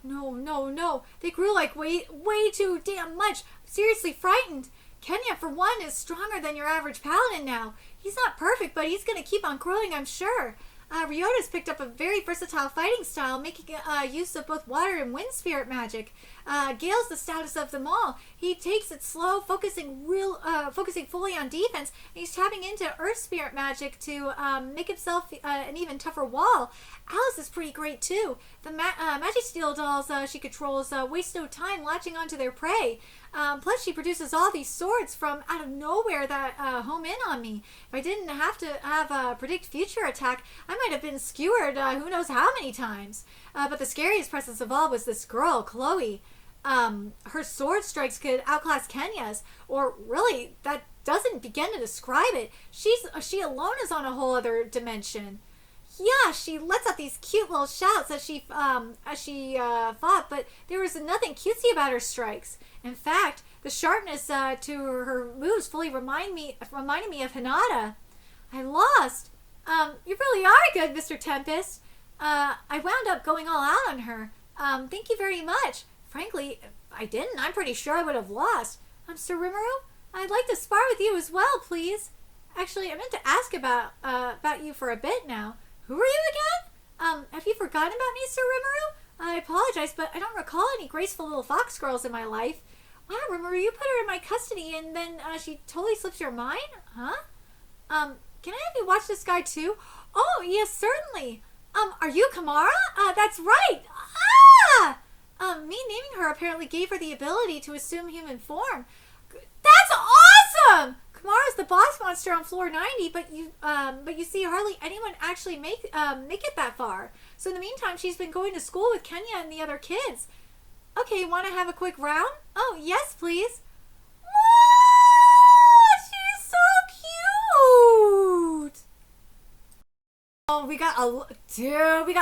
No. They grew like way too damn much. I'm seriously frightened. Kenya, for one, is stronger than your average paladin now. He's not perfect, but he's going to keep on growing, I'm sure. Ryota's picked up a very versatile fighting style, making use of both water and wind spirit magic. Gale's the stoutest of them all. He takes it slow, focusing fully on defense, and he's tapping into earth spirit magic to make himself an even tougher wall. Alice is pretty great too. The magic steel dolls she controls waste no time latching onto their prey. Plus, she produces all these swords from out of nowhere that home in on me. If I didn't have to have a predict future attack, I might have been skewered who knows how many times. But the scariest presence of all was this girl, Chloe. Her sword strikes could outclass Kenya's, or really, that doesn't begin to describe it. She alone is on a whole other dimension. Yeah, she lets out these cute little shouts as she fought, but there was nothing cutesy about her strikes. In fact, the sharpness to her moves fully reminded me of Hinata. I lost. You really are good, Mr. Tempest. I wound up going all out on her. Thank you very much. Frankly, if I didn't, I'm pretty sure I would have lost. Sir Rimuru, I'd like to spar with you as well, please. Actually, I meant to ask about you for a bit now. Who are you again? Have you forgotten about me, Sir Rimuru? I apologize, but I don't recall any graceful little fox girls in my life. Wow, Rimuru, you put her in my custody and then she totally slips your mind? Huh? Can I have you watch this guy too? Oh, yes, certainly. Are you Kamara? That's right. Ah! Me naming her apparently gave her the ability to assume human form. That's awesome! Kamara's the boss monster on floor 90, but you see, hardly anyone actually make it that far. So in the meantime, she's been going to school with Kenya and the other kids. Okay, want to have a quick round? Oh, yes, please. Whoa, she's so cute! Oh, we got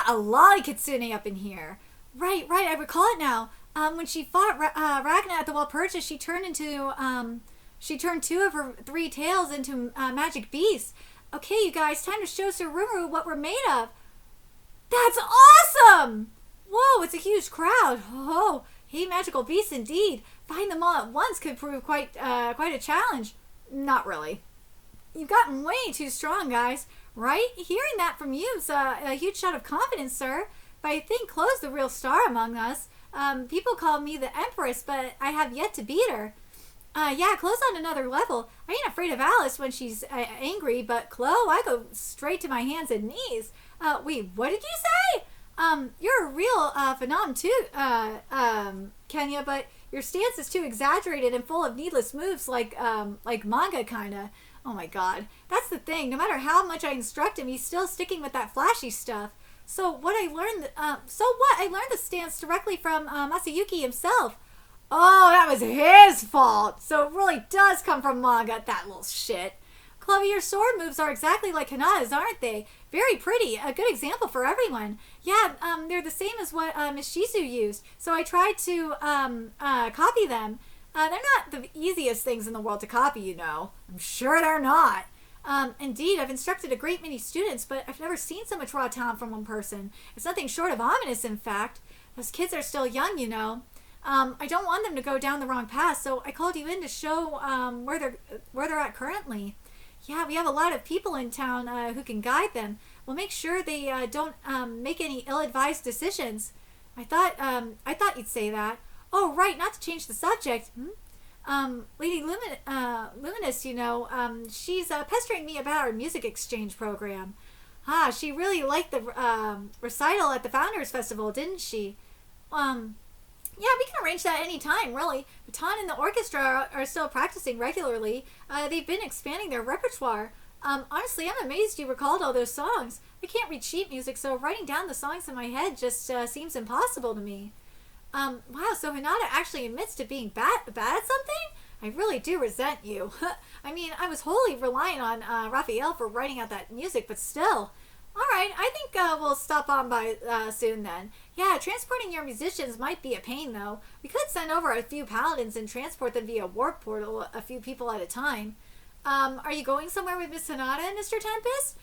a lolly kitsune up in here. Right, right. I recall it now. When she fought Ragna at the Walpurgis, she turned two of her three tails into magic beasts. Okay, you guys, time to show Surumu what we're made of. That's awesome! Whoa, it's a huge crowd. Oh, hey, magical beasts indeed. Find them all at once could prove quite a challenge. Not really. You've gotten way too strong, guys. Right? Hearing that from you is a huge shot of confidence, sir. But I think Chloe's the real star among us. People call me the Empress, but I have yet to beat her. Yeah, Chloe's on another level. I ain't afraid of Alice when she's angry, but Chloe, I go straight to my hands and knees. Wait, what did you say? You're a real phenom too, Kenya, but your stance is too exaggerated and full of needless moves like Manga kinda. Oh my god. That's the thing. No matter how much I instruct him, he's still sticking with that flashy stuff. So what? I learned the stance directly from Masayuki himself. Oh, that was his fault. So it really does come from Manga, that little shit. Chloe, your sword moves are exactly like Hinata's, aren't they? Very pretty. A good example for everyone. Yeah, they're the same as what Miss Shizu used. So I tried to copy them. They're not the easiest things in the world to copy, you know. I'm sure they're not. Indeed, I've instructed a great many students, but I've never seen so much raw talent from one person. It's nothing short of ominous, in fact. Those kids are still young, you know. I don't want them to go down the wrong path, so I called you in to show where they're at currently. Yeah, we have a lot of people in town who can guide them. We'll make sure they don't make any ill-advised decisions. I thought you'd say that. Oh, right, not to change the subject. Lady Luminous, you know, she's pestering me about our music exchange program. She really liked the recital at the Founders Festival, didn't she? Yeah, we can arrange that any time, really. Baton and the orchestra are still practicing regularly. They've been expanding their repertoire. Honestly, I'm amazed you recalled all those songs. I can't read sheet music, so writing down the songs in my head just seems impossible to me. Wow, so Hinata actually admits to being bad at something? I really do resent you. I mean, I was wholly relying on Raphael for writing out that music, but still. Alright, I think we'll stop on by soon then. Yeah, transporting your musicians might be a pain though. We could send over a few paladins and transport them via warp portal a few people at a time. Are you going somewhere with Miss Hinata and Mr. Tempest?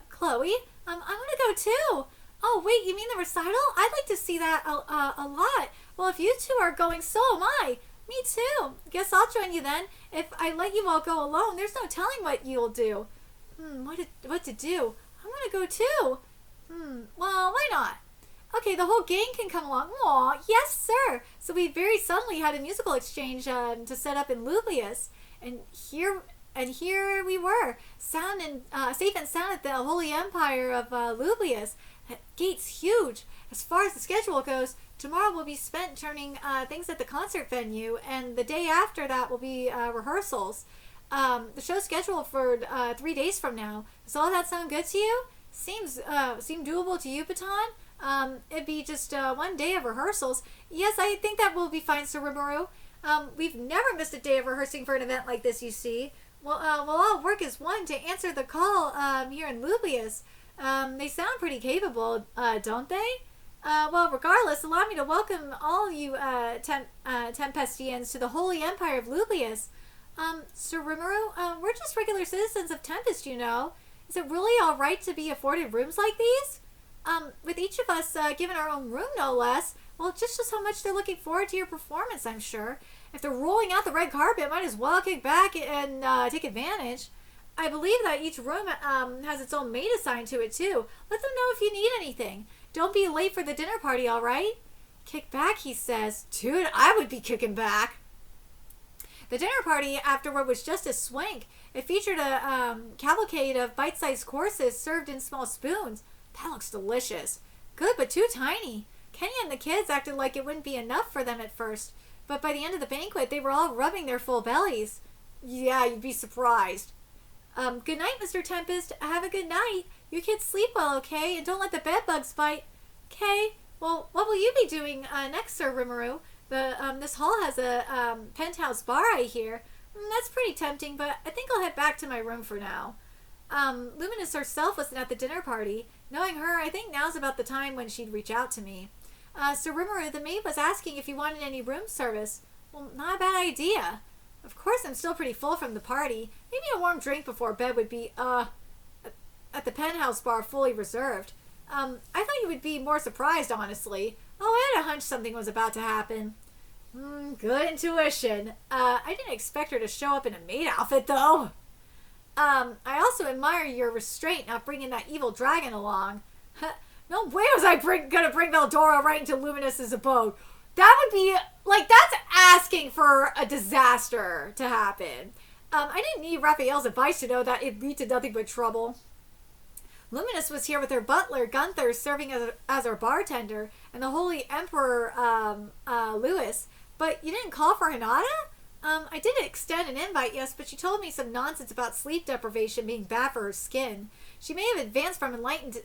Chloe? I want to go too. Oh, wait, you mean the recital? I'd like to see that a lot. Well, if you two are going, so am I. Me too. Guess I'll join you then. If I let you all go alone, there's no telling what you'll do. What to do? I'm gonna go too. Well, why not? Okay, the whole gang can come along. Aw, yes, sir. So we very suddenly had a musical exchange to set up in Lublius, and here we were, safe and sound at the Holy Empire of Lublius. That gate's huge. As far as the schedule goes, tomorrow will be spent turning things at the concert venue, and the day after that will be rehearsals. The show's scheduled for 3 days from now. Does all that sound good to you? Seem doable to you, Baton? It'd be just 1 day of rehearsals. Yes, I think that will be fine, Sir Rimuru. We've never missed a day of rehearsing for an event like this, you see. We'll all work as one to answer the call here in Lublius. They sound pretty capable, don't they? Well, regardless, allow me to welcome all you Tempestians to the Holy Empire of Lublius. Sir Rimuru, we're just regular citizens of Tempest, you know. Is it really alright to be afforded rooms like these? With each of us given our own room, no less. Well, just shows how much they're looking forward to your performance, I'm sure. If they're rolling out the red carpet, might as well kick back and take advantage. I believe that each room has its own maid assigned to it, too. Let them know if you need anything. Don't be late for the dinner party, alright? Kick back, he says. Dude, I would be kicking back. The dinner party afterward was just a swank. It featured a cavalcade of bite-sized courses served in small spoons. That looks delicious. Good, but too tiny. Kenya and the kids acted like it wouldn't be enough for them at first, but by the end of the banquet, they were all rubbing their full bellies. Yeah, you'd be surprised. Good night, Mr. Tempest. Have a good night. You kids sleep well, okay? And don't let the bed bugs bite. Okay. Well, what will you be doing next, Sir Rimuru? This hall has a penthouse bar, I hear. That's pretty tempting, but I think I'll head back to my room for now. Luminous herself wasn't at the dinner party. Knowing her, I think now's about the time when she'd reach out to me. Sir Rimuru, the maid was asking if you wanted any room service. Well, not a bad idea. Of course, I'm still pretty full from the party. Maybe a warm drink before bed would be, at the penthouse bar fully reserved. I thought you would be more surprised, honestly. Oh, I had a hunch something was about to happen. Good intuition. I didn't expect her to show up in a maid outfit, though. I also admire your restraint not bringing that evil dragon along. No way was I gonna bring Veldora right into Luminous's abode. That would be, like, that's asking for a disaster to happen. I didn't need Raphael's advice to know that it'd lead to nothing but trouble. Luminous was here with her butler, Gunther, serving as our bartender, and the Holy Emperor, Louis. But you didn't call for Hinata? I did extend an invite, yes, but she told me some nonsense about sleep deprivation being bad for her skin. She may have advanced from enlightened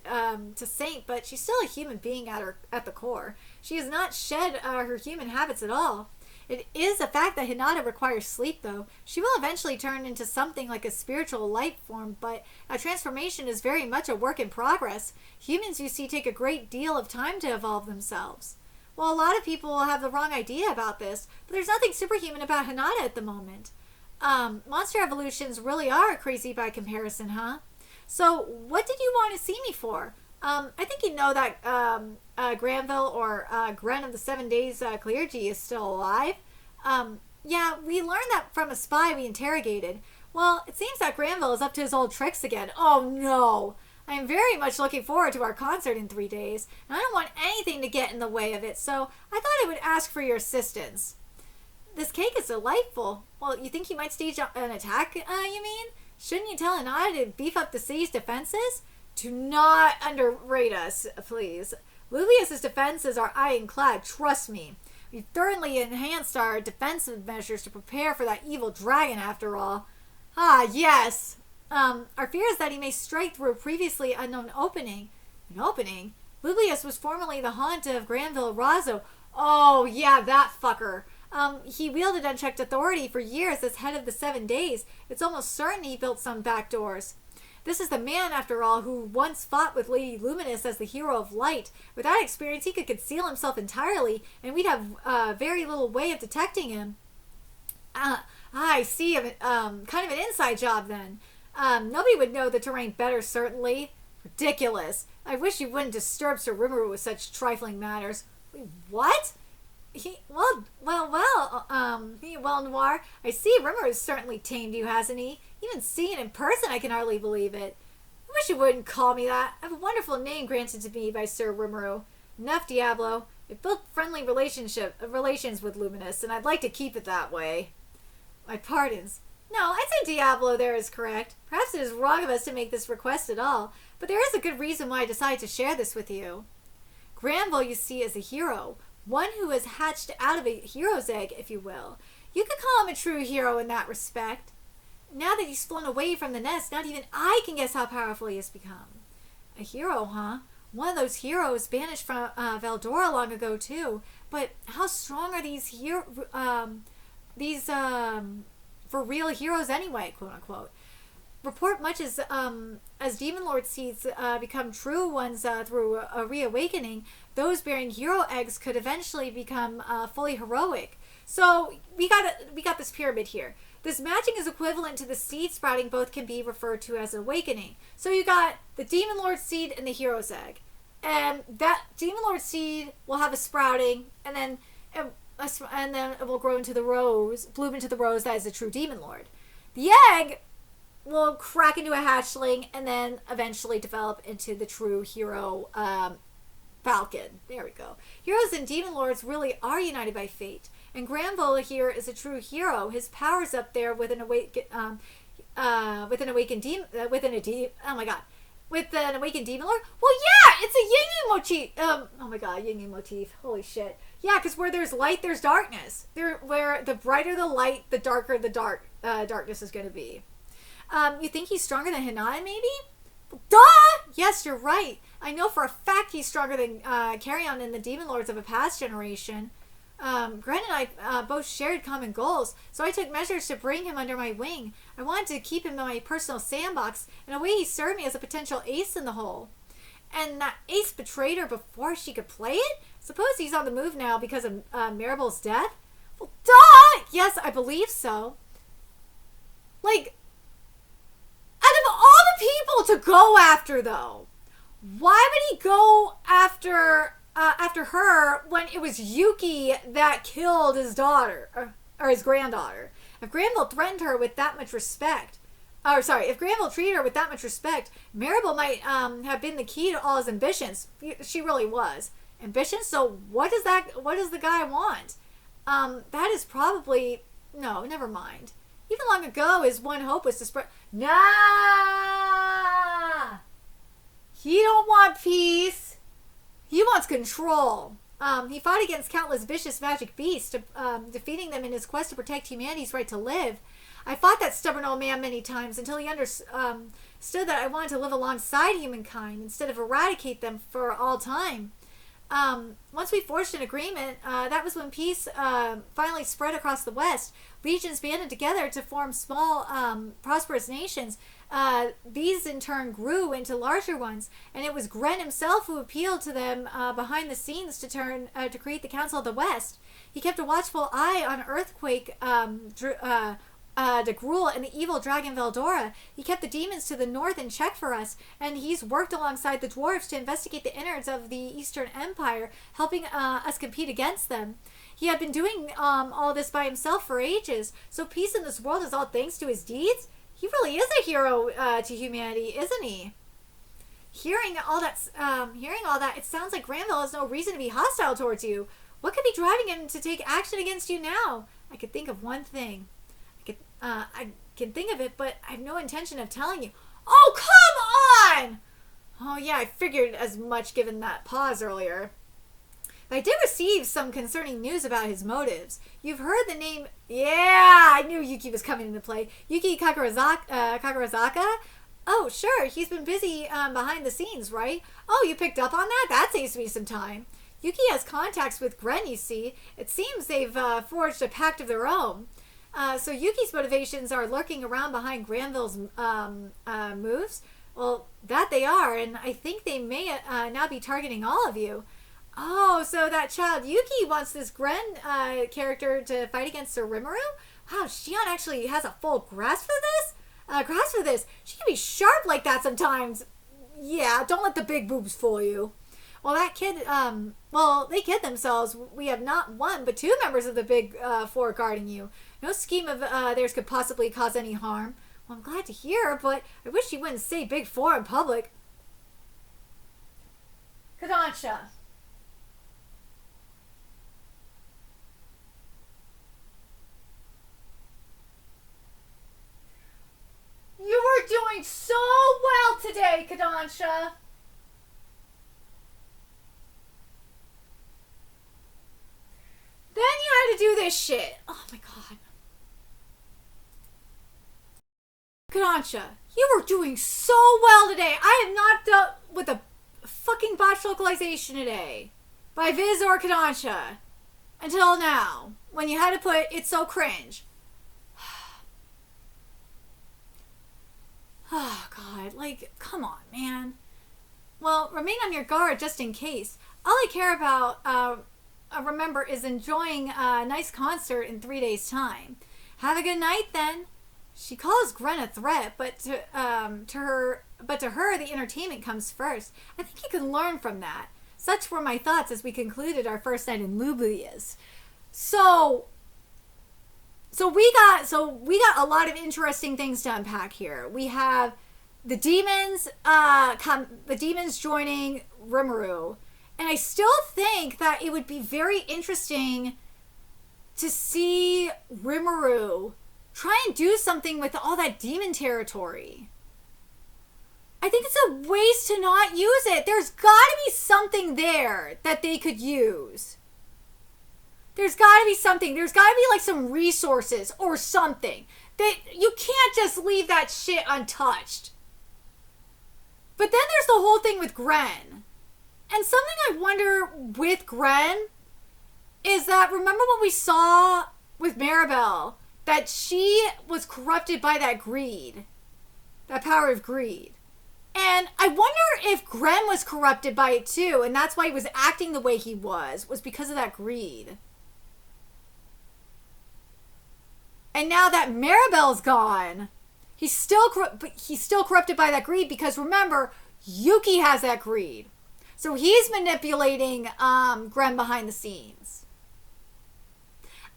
to saint, but she's still a human being at the core. She has not shed her human habits at all. It is a fact that Hinata requires sleep, though. She will eventually turn into something like a spiritual life form, but a transformation is very much a work in progress. Humans, you see, take a great deal of time to evolve themselves. Well, a lot of people will have the wrong idea about this, but there's nothing superhuman about Hinata at the moment. Monster evolutions really are crazy by comparison, huh? So, what did you want to see me for? I think you know that Granville or Gren of the 7 Days Cleargy is still alive. Yeah, we learned that from a spy we interrogated. Well, it seems that Granville is up to his old tricks again. Oh no! I am very much looking forward to our concert in 3 days, and I don't want anything to get in the way of it, so I thought I would ask for your assistance. This cake is delightful. Well, you think he might stage an attack, you mean? Shouldn't you tell Hinata to beef up the city's defenses? Do not underrate us, please. Lulius's defenses are ironclad, trust me. We've thoroughly enhanced our defensive measures to prepare for that evil dragon, after all. Ah, yes! Our fear is that he may strike through a previously unknown opening. An opening? Lulius was formerly the haunt of Granville Razzo. Oh, yeah, that fucker. He wielded unchecked authority for years as head of the 7 Days. It's almost certain he built some back doors. This is the man, after all, who once fought with Lady Luminous as the hero of light. With that experience, he could conceal himself entirely, and we'd have very little way of detecting him. I see. Kind of an inside job, then. Nobody would know the terrain better, certainly. Ridiculous. I wish you wouldn't disturb Sir Rimuru with such trifling matters. Wait, what? Well, Noir, I see Rimmeru's certainly tamed you, hasn't he? Even seeing it in person, I can hardly believe it. I wish you wouldn't call me that. I have a wonderful name granted to me by Sir Rimuru. Enough, Diablo. I've built friendly relations with Luminous, and I'd like to keep it that way. My pardons. No, I'd say Diablo there is correct. Perhaps it is wrong of us to make this request at all, but there is a good reason why I decided to share this with you. Granville, you see, is a hero. One who has hatched out of a hero's egg, if you will. You could call him a true hero in that respect. Now that he's flown away from the nest, not even I can guess how powerful he has become. A hero, huh? One of those heroes banished from Veldora long ago, too. But how strong are these for real heroes anyway, quote unquote? Report much as Demon Lord seeds become true ones through a reawakening, those bearing hero eggs could eventually become fully heroic. So we got this pyramid here. This matching is equivalent to the seed sprouting. Both can be referred to as an awakening. So you got the Demon Lord seed and the hero's egg, and that Demon Lord seed will have a sprouting, and then it will grow into the rose, bloom into the rose that is the true Demon Lord. The egg will crack into a hatchling and then eventually develop into the true hero falcon. There we go. Heroes and demon lords really are united by fate. And Granville here is a true hero. His power's up there with an awakened demon lord. Well, yeah, it's a yin motif. Oh my god, yin motif. Holy shit. Yeah, because where there's light, there's darkness. Where the brighter the light, the darker the darkness is going to be. You think he's stronger than Hinata, maybe? Duh! Yes, you're right. I know for a fact he's stronger than Carrion and the Demon Lords of a past generation. Gren and I both shared common goals, so I took measures to bring him under my wing. I wanted to keep him in my personal sandbox. In a way, he served me as a potential ace in the hole. And that ace betrayed her before she could play it? Suppose he's on the move now because of Maribel's death? Well, duh! Yes, I believe so. Like, out of all the people to go after, though, why would he go after her when it was Yuki that killed his daughter, or his granddaughter? If Granville threatened her with that much respect, if Granville treated her with that much respect, Maribel might have been the key to all his ambitions. She really was. Ambitions? So what does the guy want? That is probably, no, never mind. Even long ago, his one hope was to spread. Nah! He don't want peace. He wants control. He fought against countless vicious magic beasts, defeating them in his quest to protect humanity's right to live. I fought that stubborn old man many times until he understood that I wanted to live alongside humankind instead of eradicate them for all time. Once we forged an agreement, that was when peace finally spread across the West. Legions banded together to form small, prosperous nations. These in turn grew into larger ones, and it was Gren himself who appealed to them behind the scenes to create the Council of the West. He kept a watchful eye on Earthquake, DeGrul, and the evil dragon Veldora. He kept the demons to the north in check for us, and he's worked alongside the dwarves to investigate the innards of the Eastern Empire, helping us compete against them. He had been doing all this by himself for ages, so peace in this world is all thanks to his deeds? He really is a hero to humanity, isn't he? Hearing all that, it sounds like Granville has no reason to be hostile towards you. What could be driving him to take action against you now? I could think of one thing. I can think of it, but I have no intention of telling you. Oh, come on! Oh, yeah, I figured as much given that pause earlier. But I did receive some concerning news about his motives. You've heard the name... Yeah, I knew Yuki was coming into play. Yuki Kagurazaka? Oh, sure, he's been busy behind the scenes, right? Oh, you picked up on that? That saves me some time. Yuki has contacts with Gren, you see. It seems they've forged a pact of their own. So Yuki's motivations are lurking around behind Granville's moves. Well, that they are, and I think they may now be targeting all of you. Oh, so that child Yuki wants this Gren character to fight against Sir Rimuru? Wow, Shion actually has a full grasp for this. She can be sharp like that sometimes. Yeah, don't let the big boobs fool you. Well, they kid themselves. We have not one, but two members of the Big Four guarding you. No scheme of theirs could possibly cause any harm. Well, I'm glad to hear, but I wish you wouldn't say Big Four in public. Kodansha. You were doing so well today, Kodansha. Then you had to do this shit. Oh my god. Kodansha, you were doing so well today. I have not dealt with a fucking botched localization today by Viz or Kodansha until now, when you had to put "it's so cringe." Oh god, like, come on, man. Well, remain on your guard just in case. All I care about, remember, is enjoying a nice concert in 3 days' time. Have a good night, then. She calls Gren a threat, but to her, the entertainment comes first. I think you can learn from that. Such were my thoughts as we concluded our first night in Lublius. So we got a lot of interesting things to unpack here. We have the demons, joining Rimuru, and I still think that it would be very interesting to see Rimuru try and do something with all that demon territory. I think it's a waste to not use it. There's gotta be something there that they could use. There's gotta be something. There's gotta be like some resources or something. That you can't just leave that shit untouched. But then there's the whole thing with Gren. And something I wonder with Gren is that, remember what we saw with Maribel? That she was corrupted by that greed. That power of greed. And I wonder if Gren was corrupted by it too, and that's why he was acting the way he was because of that greed. And now that Maribel's gone, he's still corrupted by that greed because remember, Yuki has that greed. So he's manipulating Gren behind the scenes.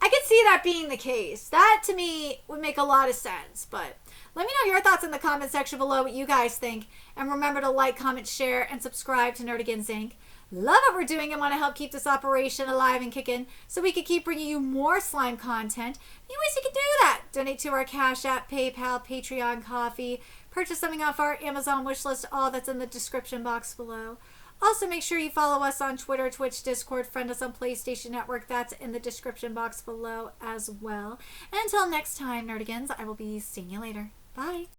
I could see that being the case. That to me would make a lot of sense. But let me know your thoughts in the comment section below, what you guys think. And remember to like, comment, share, and subscribe to Nerdigans Inc. Love what we're doing and want to help keep this operation alive and kicking so we can keep bringing you more slime content. The ways you can do that: donate to our Cash App, PayPal, Patreon, Coffee, purchase something off our Amazon wishlist, all that's in the description box below. Also, make sure you follow us on Twitter, Twitch, Discord, friend us on PlayStation Network. That's in the description box below as well. And until next time, Nerdigans, I will be seeing you later. Bye.